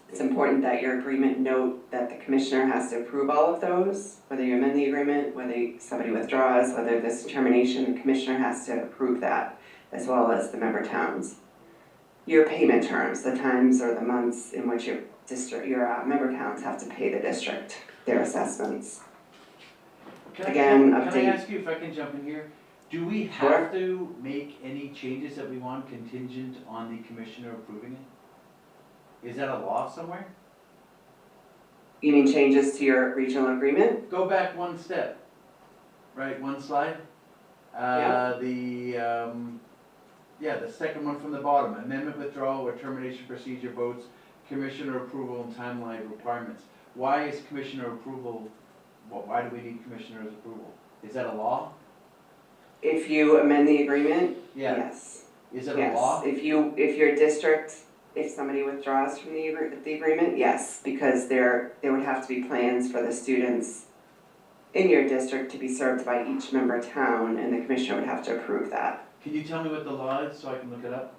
It's important that your agreement note that the commissioner has to approve all of those, whether you amend the agreement, whether somebody withdraws, whether this termination, the commissioner has to approve that, as well as the member towns. Your payment terms, the times or the months in which your member towns have to pay the district their assessments. Can I ask you if I can jump in here? Do we have to make any changes that we want contingent on the commissioner approving it? Is that a law somewhere? You mean changes to your regional agreement? Go back one step, right, one slide. Yeah. The second one from the bottom, amendment, withdrawal, or termination procedure votes, commissioner approval and timeline requirements. Why is commissioner approval, why do we need commissioner's approval? Is that a law? If you amend the agreement, Yeah. yes. Is it a law? If your district, if somebody withdraws from the agreement, yes, because there would have to be plans for the students in your district to be served by each member town, and the commissioner would have to approve that. Can you tell me what the law is so I can look it up?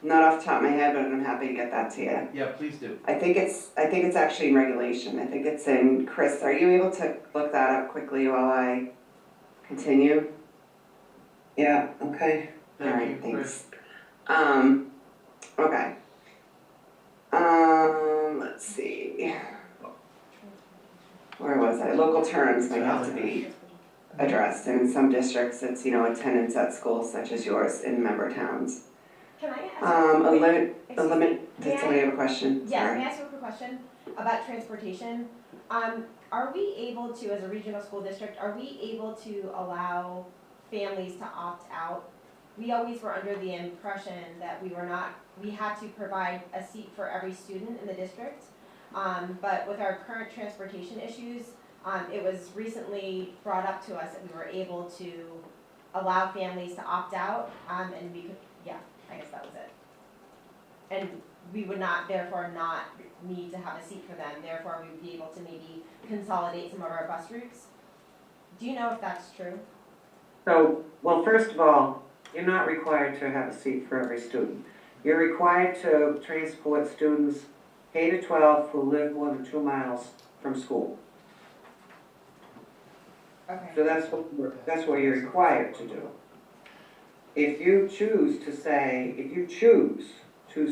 Not off the top of my head, but I'm happy to get that to you. Yeah, please do. I think it's actually in regulation. I think it's in, Chris, are you able to look that up quickly while I continue? Yeah, okay. Thank All right, you, thanks. Chris. Okay. Let's see. Where was I? Local terms might have to be addressed, and in some districts, it's, attendance at schools such as yours in member towns. Can I ask? A limit, does somebody have a question? Yes, Sorry. may I ask you a quick question about transportation? Are we able to, as a regional school district, are we able to allow families to opt out? We always were under the impression that we had to provide a seat for every student in the district. But with our current transportation issues, it was recently brought up to us that we were able to allow families to opt out, and we could, I guess that was it. And we would therefore not need to have a seat for them, therefore we would be able to maybe consolidate some of our bus routes. Do you know if that's true? So, well, first of all, you're not required to have a seat for every student. You're required to transport students K to 12 who live more than 2 miles from school. Okay. So that's what you're required to do. If you choose to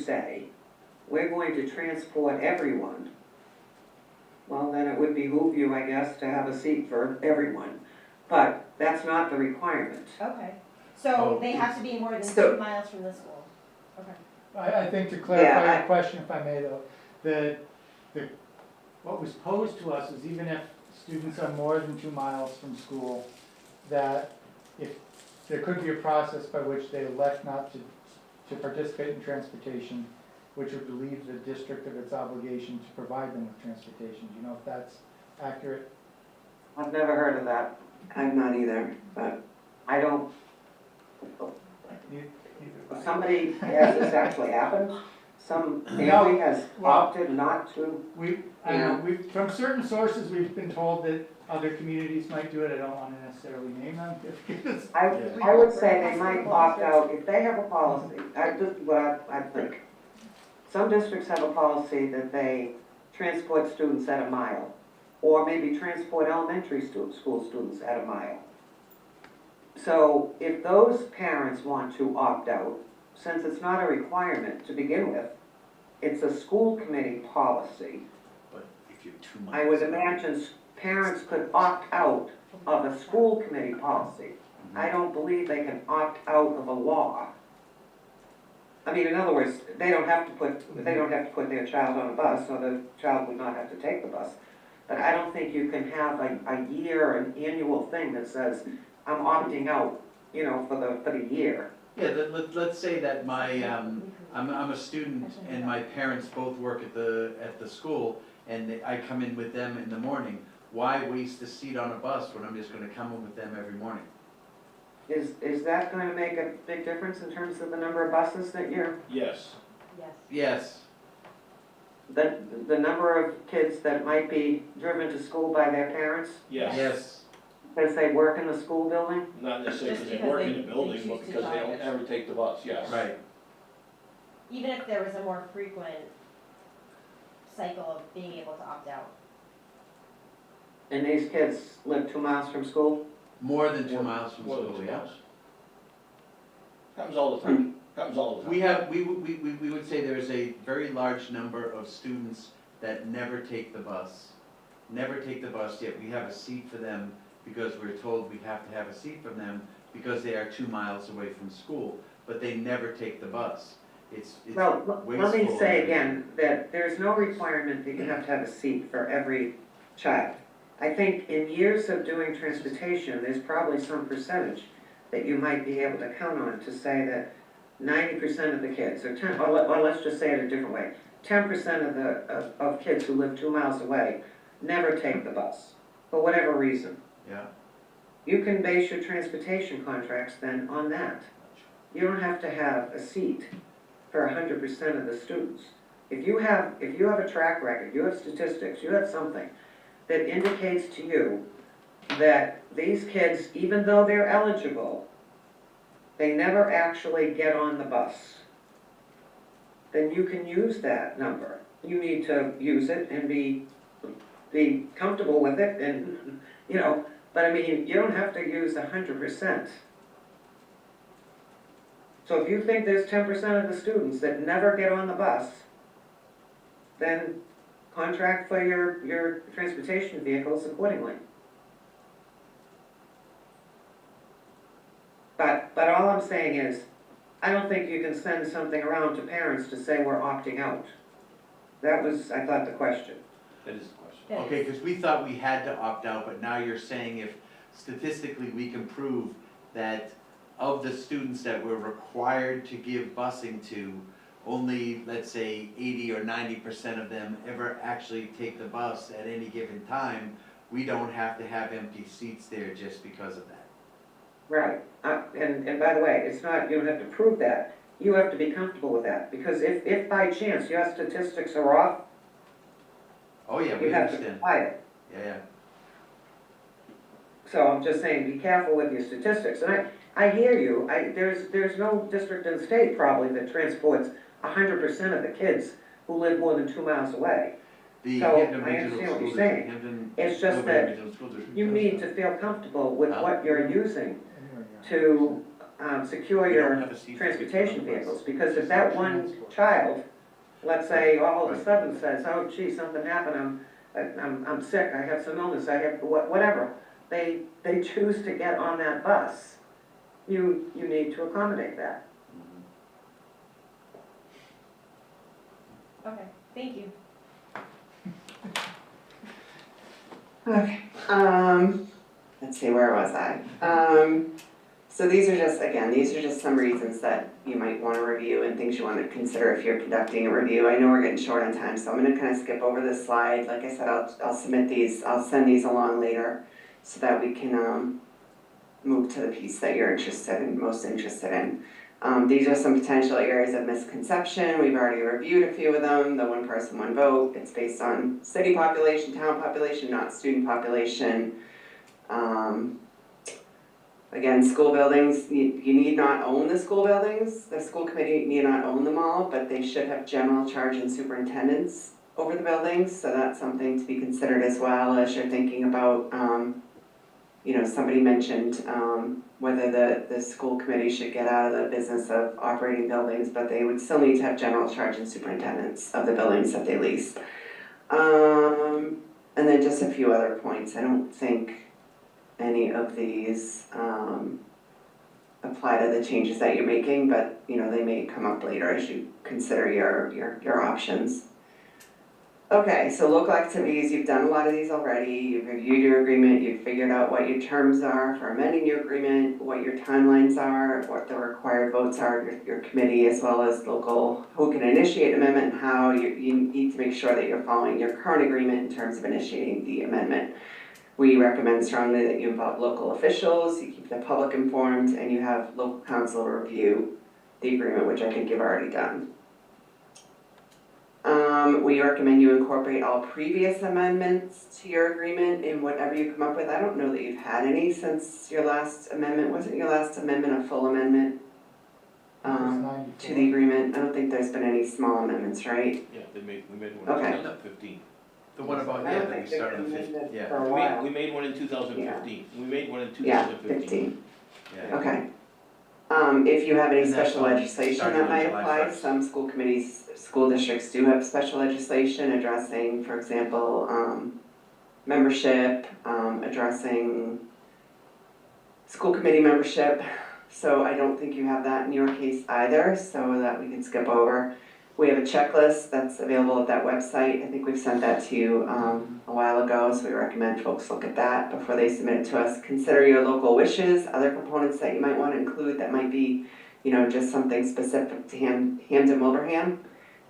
say, we're going to transport everyone, well, then it would behoove you, I guess, to have a seat for everyone. But that's not the requirement. Okay, so they have to be more than 2 miles from the school? Okay. I think to clarify your question, if I may though, what was posed to us is even if students are more than 2 miles from school, that if there could be a process by which they elect not to participate in transportation, which would relieve the district of its obligation to provide them with transportation. Do you know if that's accurate? I've never heard of that. I'm not either, but I don't, Neither. somebody, has this actually happened? some family has opted not to. I know, we've, opted not to. We've, from certain sources, we've been told that other communities might do it, I don't wanna necessarily name them. I would say they might opt out, if they have a policy, I think. Some districts have a policy that they transport students at a mile, or maybe transport elementary school students at a mile. So if those parents want to opt out, since it's not a requirement to begin with, it's a school committee policy, But if you're 2 miles. I would imagine parents could opt out of a school committee policy. I don't believe they can opt out of a law. I mean, in other words, they don't have to put their child on a bus, so the child would not have to take the bus. But I don't think you can have a year, an annual thing that says, I'm opting out, for the year. Yeah, let's say that I'm a student and my parents both work at the school and I come in with them in the morning. Why waste a seat on a bus when I'm just gonna come in with them every morning? Is that going to make a big difference in terms of the number of buses that Yes. Yes. Yes, the number of kids that might be driven to school by their parents Yes. yes. because they work in the school building? Not necessarily Just because they because work in they- the building, they but choose to because they drive don't it. ever take the bus, yes. Right. Even if there was a more frequent cycle of being able to opt out. And these kids live 2 miles from school? More than 2 miles from More than school, 2 yeah. miles. Happens all the time, happens all the time. We would say there's a very large number of students that never take the bus. Never take the bus, yet we have a seat for them because we're told we have to have a seat for them because they are 2 miles away from school, but they never take the bus. It's Well, let me wasteful say and- again that there's no requirement that you have to have a seat for every child. I think in years of doing transportation, there's probably some percentage that you might be able to count on to say that 90% of the kids, or let's just say it a different way, 10% of kids who live 2 miles away never take the bus, for whatever reason. Yeah, You can base your transportation contracts then on that. You don't have to have a seat for 100% of the students. If you have a track record, you have statistics, you have something that indicates to you that these kids, even though they're eligible, they never actually get on the bus, then you can use that number. You need to use it and be comfortable with it and, but I mean, you don't have to use 100%. So if you think there's 10% of the students that never get on the bus, then contract for your transportation vehicles accordingly. But all I'm saying is, I don't think you can send something around to parents to say we're opting out. That was, I thought, the question. That is the question. That is- okay, because we thought we had to opt out, but now you're saying if statistically we can prove that of the students that we're required to give busing to, only, let's say, 80 or 90% of them ever actually take the bus at any given time, we don't have to have empty seats there just because of that. Right, and by the way, it's not, you don't have to prove that, you have to be comfortable with that, because if by chance your statistics are off, Oh, yeah, you we have to understand. apply it. Yeah. So I'm just saying, be careful with your statistics, and I hear you, there's no district in the state probably that transports 100% of the kids who live more than 2 miles away. The So, Hampton I Regional understand what School you're District, saying. Hampton. It's just Millbury that Regional School District You does need that. to feel comfortable with what you're using Anyway, yeah. to secure We don't your have a seat for people on transportation the bus. vehicles, because if that one child, let's say, all of a sudden says, oh gee, something happened, I'm sick, I have some illness, I have whatever, they choose to get on that bus, you need to accommodate that. Okay, thank you. Okay, let's see, where was I? So these are just some reasons that you might wanna review and things you wanna consider if you're conducting a review. I know we're getting short on time, so I'm gonna kinda skip over this slide. Like I said, I'll submit these, I'll send these along later so that we can, move to the piece that you're most interested in. These are some potential areas of misconception. We've already reviewed a few of them. The one person, one vote. It's based on city population, town population, not student population. Again, school buildings, you need not own the school buildings. The school committee need not own them all, but they should have general charge and superintendents over the buildings. So that's something to be considered as well as you're thinking about, somebody mentioned whether the school committee should get out of the business of operating buildings, but they would still need to have general charge and superintendents of the buildings that they lease. And then just a few other points. I don't think any of these apply to the changes that you're making, but they may come up later as you consider your options. Okay, so local activities, you've done a lot of these already. You've reviewed your agreement, you've figured out what your terms are for amending your agreement, what your timelines are, what the required votes are of your committee, as well as local, who can initiate amendment and how. You need to make sure that you're following your current agreement in terms of initiating the amendment. We recommend strongly that you involve local officials, you keep the public informed, and you have local council review the agreement, which I think you've already done. We recommend you incorporate all previous amendments to your agreement in whatever you come up with. I don't know that you've had any since your last amendment. Wasn't your last amendment a full amendment to the agreement? I don't think there's been any small amendments, right? Yeah, we made one in Okay. 2015. The one about, I yeah, don't that we think they've started been on the 15th, amended yeah. for a while. We made one in 2015. We made one in Yeah, 2015. 15. Yeah. Okay. If you have any And that's special on- legislation starting that on might July apply, 1st. some school committees, school districts do have special legislation addressing, for example, membership, addressing school committee membership. So I don't think you have that in your case either, so that we can skip over. We have a checklist that's available at that website. I think we've sent that to you a while ago, so we recommend folks look at that before they submit it to us. Consider your local wishes, other components that you might want to include that might be, just something specific to Hamden Wilbraham,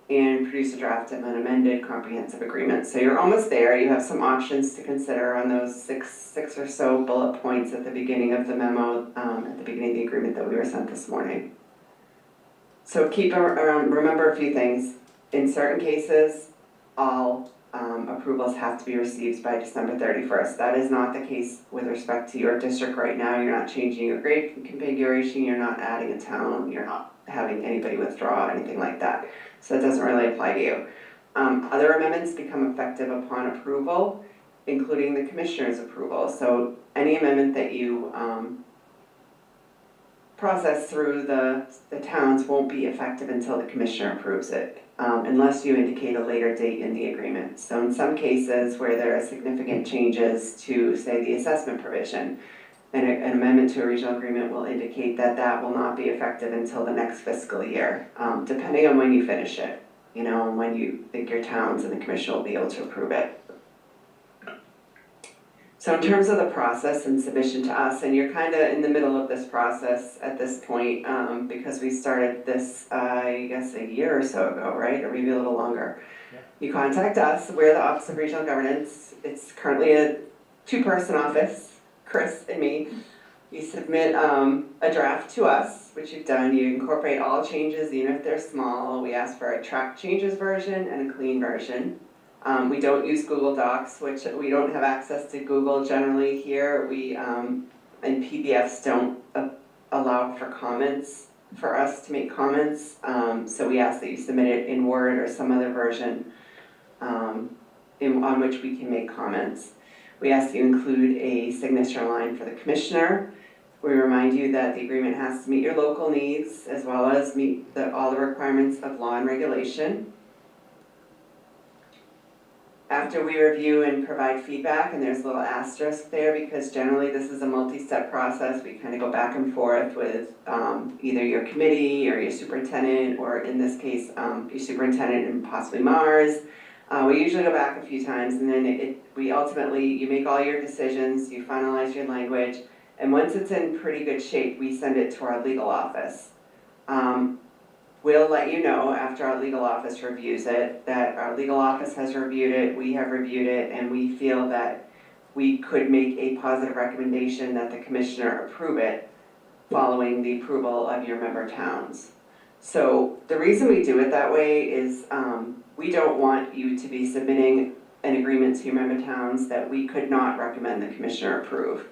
and produce a draft of an amended comprehensive agreement. So you're almost there. You have some options to consider on those six or so bullet points at the beginning of the memo, at the beginning of the agreement that we were sent this morning. So remember a few things. In certain cases, all approvals have to be received by December 31st. That is not the case with respect to your district right now. You're not changing your grade configuration, you're not adding a town, you're not having anybody withdraw, anything like that. So it doesn't really apply to you. Other amendments become effective upon approval, including the commissioner's approval. So any amendment that you process through the towns won't be effective until the commissioner approves it, unless you indicate a later date in the agreement. So in some cases where there are significant changes to, say, the assessment provision, an amendment to a regional agreement will indicate that that will not be effective until the next fiscal year, depending on when you finish it, and when you think your towns and the commission will be able to approve it. So in terms of the process and submission to us, and you're kind of in the middle of this process at this point, because we started this, I guess, a year or so ago, right? Or maybe a little longer. Yeah. You contact us, we're the Office of Regional Governance. It's currently a two-person office, Chris and me. You submit a draft to us, which you've done. You incorporate all changes, even if they're small. We ask for a track changes version and a clean version. We don't use Google Docs, which we don't have access to Google generally here. We, and PDFs don't allow for comments, for us to make comments. So we ask that you submit it in Word or some other version on which we can make comments. We ask that you include a signature line for the commissioner. We remind you that the agreement has to meet your local needs as well as meet all the requirements of law and regulation. After we review and provide feedback, and there's a little asterisk there because generally this is a multi-step process. We kind of go back and forth with either your committee or your superintendent, or in this case, your superintendent and possibly Mars. We usually go back a few times, and then we ultimately, you make all your decisions, you finalize your language, and once it's in pretty good shape, we send it to our legal office. We'll let you know after our legal office reviews it, that our legal office has reviewed it, we have reviewed it, and we feel that we could make a positive recommendation that the commissioner approve it. following the approval of your member towns. So the reason we do it that way is we don't want you to be submitting an agreement to your member towns that we could not recommend the commissioner approve.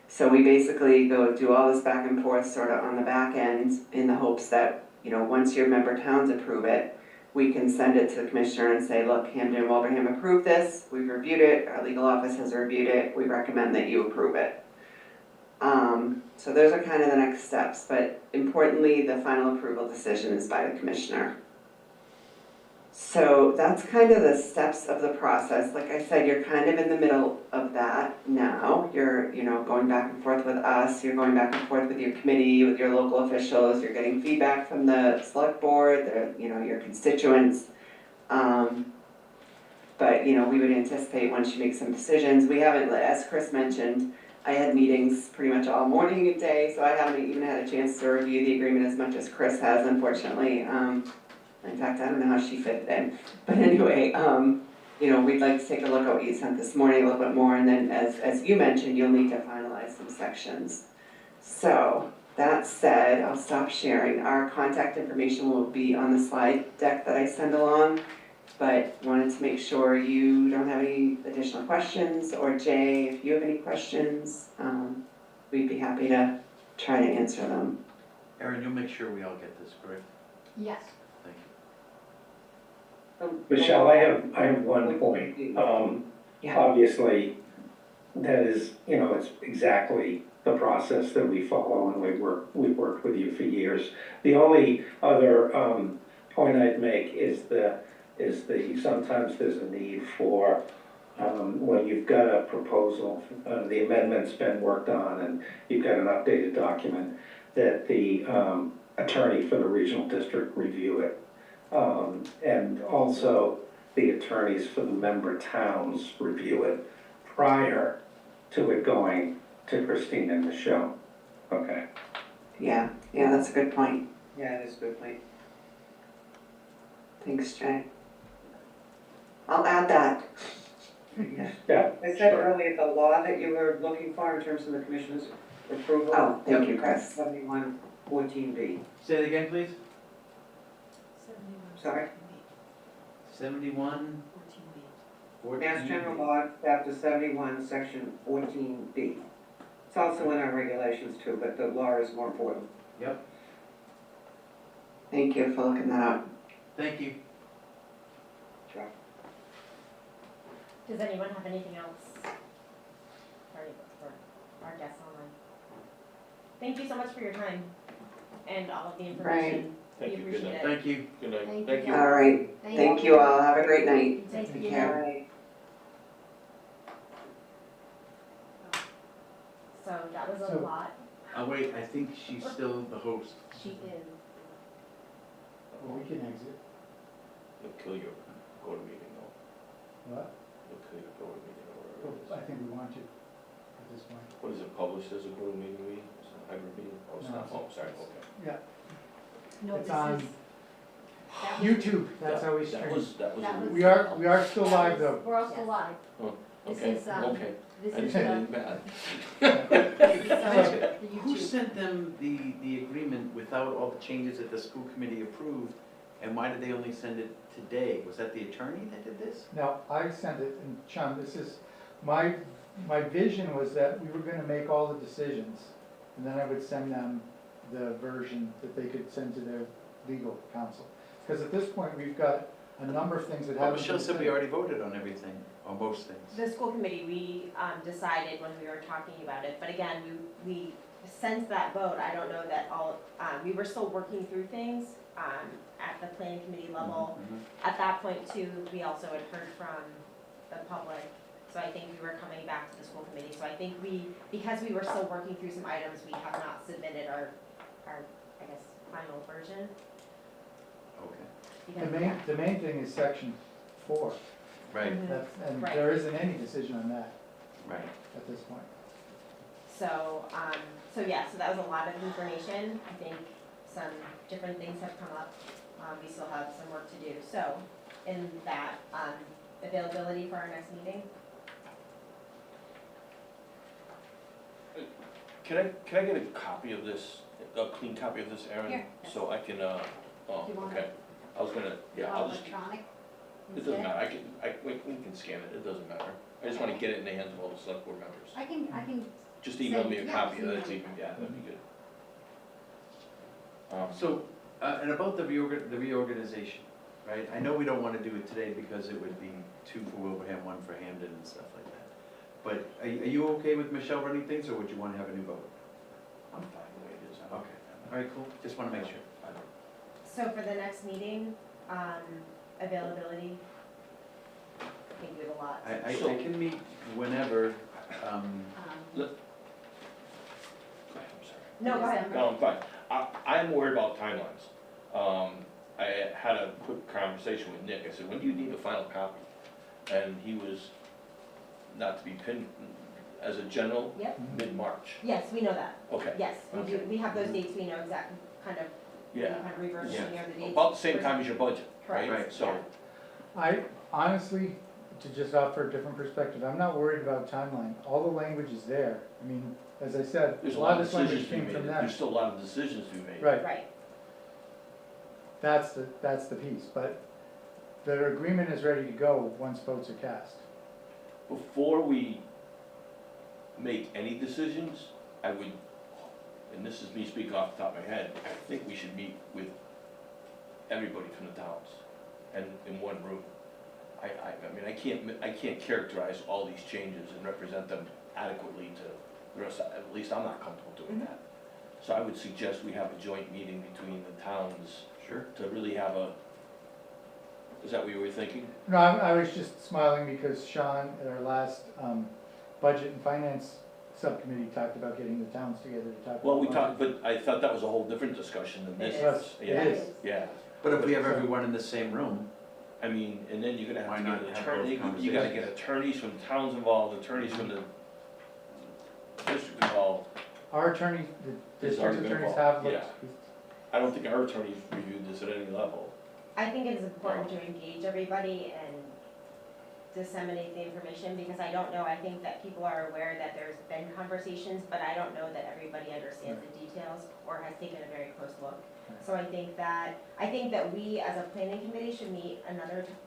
So we basically go do all this back and forth sort of on the back end in the hopes that, you know, once your member towns approve it, we can send it to the commissioner and say, look, Hamden and Wilbraham approved this, we've reviewed it, our legal office has reviewed it, we recommend that you approve it. So those are kind of the next steps, but importantly, the final approval decision is by the commissioner. So that's kind of the steps of the process. Like I said, you're kind of in the middle of that now. You're, you know, going back and forth with us, you're going back and forth with your committee, with your local officials, you're getting feedback from the select board, you know, your constituents. But, you know, we would anticipate once you make some decisions, we haven't, as Chris mentioned, I had meetings pretty much all morning and day, so I haven't even had a chance to review the agreement as much as Chris has, unfortunately. In fact, I don't know how she fit it in. But anyway, you know, we'd like to take a look at what you sent this morning a little bit more, and then as you mentioned, you'll need to finalize some sections. So, that said, I'll stop sharing. Our contact information will be on the slide deck that I send along, but wanted to make sure you don't have any additional questions, or Jay, if you have any questions, we'd be happy to try to answer them. Erin, you'll make sure we all get this, correct? Yes. Thank you. Michelle, I have one point. Yeah. Obviously, that is, you know, it's exactly the process that we follow, and we've worked with you for years. The only other point I'd make is sometimes there's a need for, when you've got a proposal, the amendment's been worked on, and you've got an updated document, that the attorney for the regional district review it. And also the attorneys for the member towns review it prior to it going to Christine and Michelle. Okay. Yeah, that's a good point. Yeah, it is a good point. Thanks, Jay. I'll add that. Yeah. I said sure. earlier, the law that you were looking for in terms of the commissioner's approval. Oh, thank you, Chris. 7114B. Say it again, please. Sorry? 71, 14. Mass General Law, Chapter 71, Section 14B. It's also in our regulations too, but the law is more important. Yep, Thank you for looking that up. thank you. Sure. Does anyone have anything else for our guests online? Thank you so much for your time and all of the information. Thank We you. Good appreciate night. it. Thank you. Good night. Thank Thank you. you. All right, thank you all. Have a great night. Thank Take you. care. So that was a So- lot. Wait, I think she's still the host. She is. Well, we can exit. You'll kill your go-to-meeting, though. What? You'll kill your go-to-meeting, or Well, whatever it I is. think we want to at this point. What is it, published as a go-to-meeting meeting? Is it a hybrid meeting? Oh, it's No, not, oh, sorry, okay. Yeah, No, It's this on is. that was- YouTube, that's how we That stream. was That was- We are still live though. We're also live. Oh, This okay, is, okay. This I is didn't say the, anything bad. the Who YouTube. sent them the agreement without all the changes that the school committee approved? And why did they only send it today? Was that the attorney that did this? Now, I sent it, and Chum, this is, my vision was that we were gonna make all the decisions, and then I would send them the version that they could send to their legal counsel. Because at this point, we've got a number of things that But haven't Michelle been said we sent. already voted on everything, or most things. The school committee, we decided when we were talking about it, but again, we since that vote, I don't know that all, we were still working through things at the planning committee level. Mhm. At that point too, we also had heard from the public, so I think we were coming back to the school committee. So I think because we were still working through some items, we have not submitted our, I guess, final version. Okay, because- The main thing is section 4, right, Mhm. and Right. there isn't any decision on that right. at this point. So, so that was a lot of information. I think some different things have come up. We still have some work to do. So, in that, availability for our next meeting? Can I get a copy of this, a clean copy of this, Aaron? Here. So I can, oh, Do you want okay. I was gonna, yeah, I'll just, Electronic it doesn't instead? matter, we can scan it, it doesn't matter. I just wanna get it in the hands of all the select board members. I can, Just email me a Yeah, copy, email that's me. even, yeah, that'd be good. So, and about the reorganization, right? I know we don't wanna do it today because it would be 2 for Wilbraham, 1 for Hamden and stuff like that. But are you okay with Michelle running things, or would you wanna have a new vote? I'm fine the way it is. Okay, all right, cool, just wanna make sure. So for the next meeting, availability, I think we have a lot. I can meet whenever, Go ahead, I'm sorry. No, go ahead. No, I'm fine. I'm worried about timelines. I had a quick conversation with Nick. I said, when do you need a final copy? And he was, not to be pinned, as a general, Yep, mid-March. yes, we know that, Okay, yes, we do, Okay. we have those dates, we know exactly, kind of, yeah. kind of reverse Yeah. engineer the dates. About the same time as your budget, Correct. right? Right. So, I honestly, to just offer a different perspective, I'm not worried about timeline. All the language is there. I mean, as I said, there's a lot of this decisions language to be came made. from them. There's still a lot of decisions to be made. Right, Right, that's the piece, but the agreement is ready to go once votes are cast. Before we make any decisions, I would, and this is me speaking off the top of my head, I think we should meet with everybody from the towns and in one room. I mean, I can't characterize all these changes and represent them adequately to the rest, at least I'm not comfortable doing that. So I would suggest we have a joint meeting between the towns sure. to really have a, is that what you were thinking? No, I was just smiling because Sean, at our last budget and finance subcommittee, talked about getting the towns together to talk about. Well, we budget. talked, but I thought that was a whole different discussion than this. It Yes, is. it Yeah, is. yeah. But if we have everyone in the same room, I mean, and then you're gonna Why have to not get an have attorney, both you gotta conversations? get attorneys from the towns involved, attorneys from the district involved. Our attorneys, the It's already district been attorneys involved, have looked. I don't think our attorneys reviewed this at any level. I think it is important to engage everybody and disseminate the information, because I don't know, I think that people are aware that there's been conversations, but I don't know that everybody understands the details or has taken a very close look. So I think that we as a planning committee should meet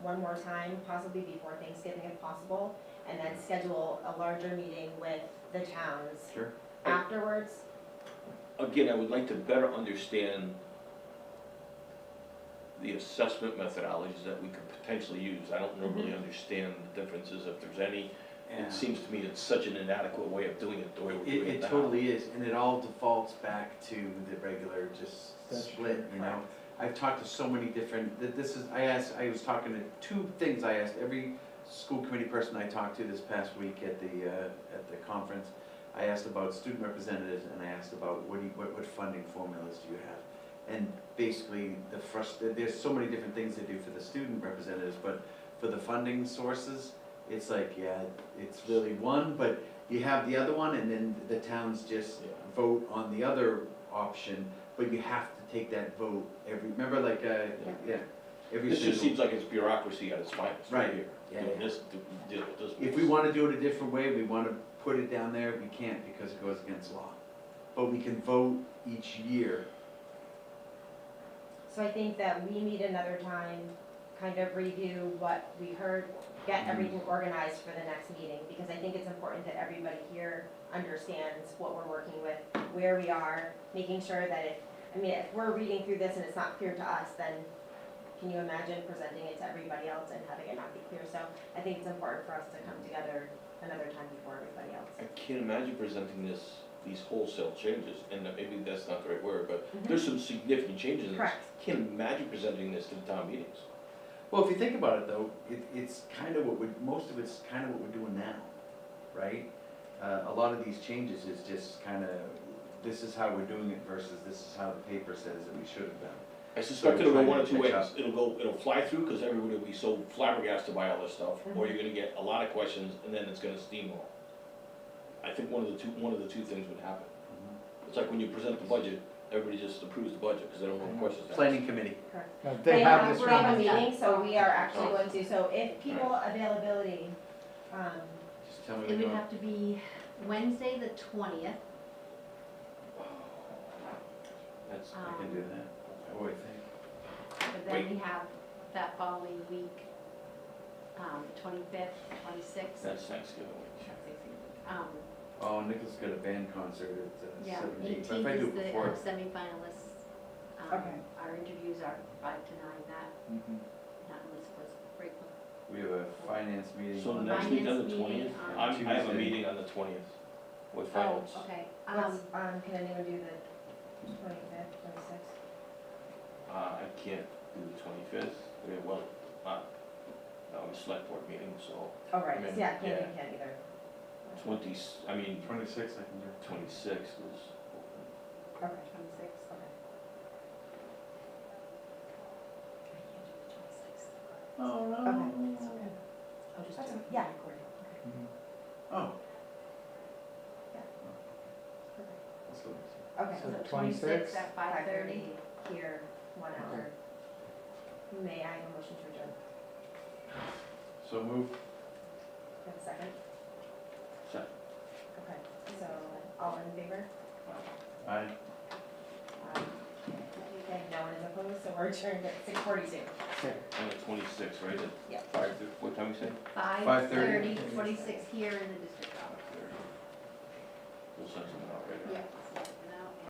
one more time, possibly before Thanksgiving if possible, and then schedule a larger meeting with the towns sure. afterwards. Again, I would like to better understand the assessment methodologies that we could potentially use. I don't really understand the differences, if there's any. Yeah. It seems to me it's such an inadequate way of doing it, the way we're doing it It now. totally is, and it all defaults back to the regular just That's split, you know? Correct. I've talked to so many different, I was talking to 2 things I asked every school committee person I talked to this past week at the conference. I asked about student representatives, and I asked about what funding formulas do you have? And basically, there's so many different things they do for the student representatives, but for the funding sources, it's like, yeah, it's really one, but you have the other one, and then the towns just vote on the other option, but you have to take that vote every This just single. seems like it's bureaucracy at its finest, right Right. here. Yeah, Doing yeah. this, deal with this. If we wanna do it a different way, we wanna put it down there, we can't because it goes against law. But we can vote each year. So I think that we meet another time, kind of review what we heard, get everything organized for the next meeting, because I think it's important that everybody here understands what we're working with, where we are, making sure that if we're reading through this and it's not clear to us, then can you imagine presenting it to everybody else and having it not be clear? So I think it's important for us to come together another time before everybody else. I can't imagine presenting these wholesale changes, and maybe that's not the right word, but there's some significant changes in this. Correct. Can't imagine presenting this to the town meetings. Well, if you think about it though, it's kind of most of it's kind of what we're doing now, right? A lot of these changes is just kind of, this is how we're doing it versus this is how the paper says that we should have done. I suspect it'll go one of two Trying ways. to It'll fly through because everybody will be so flabbergasted by all this stuff, or Mhm. you're gonna get a lot of questions and then it's gonna steamroll. I think one of the two things would happen. It's like when you present the budget, everybody just approves the budget because they don't know what questions to ask. Planning committee. No, they have this. We have a room. meeting, so we are actually going to, so if people availability, Just tell me It when would you have to be Wednesday, the 20th, That's, I can do that. Oh, I think. But then we have that following week, 25th, 26th. that's Thanksgiving week. Oh, Nicholas got a band concert at Yeah, 7:00, but if I 18th do is it before. the semifinalists. Okay. Our interviews are 5 to 9, Mhm. that list was frequent. We have a finance meeting. So on next week on the Finance meeting 20th, on- I have a Tuesday. meeting on the 20th with finance. Oh, okay, Can anyone do the 25th, 26th? I can't do the 25th, well, I'm a select board meeting, so Oh, right, I mean, yeah, yeah. can't either. 26th, I can do. 26th is open. Okay. 26th. Okay. Oh, no. Okay, that's okay. I'll just That's do okay. it. Yeah. Mhm. Oh. Yeah. Perfect. Let's go. Okay, So so 26th? At 5:30. here, 1 hour. May I have a motion to adjourn? So move. Do you have a second? Second. Okay, so all in favor? Aye. Okay, no one is opposed, so we're adjourned at 6:42. On the 26th, right? At Yeah. 5:30, what time you say? 5:30, 5:30. 26 here in the district.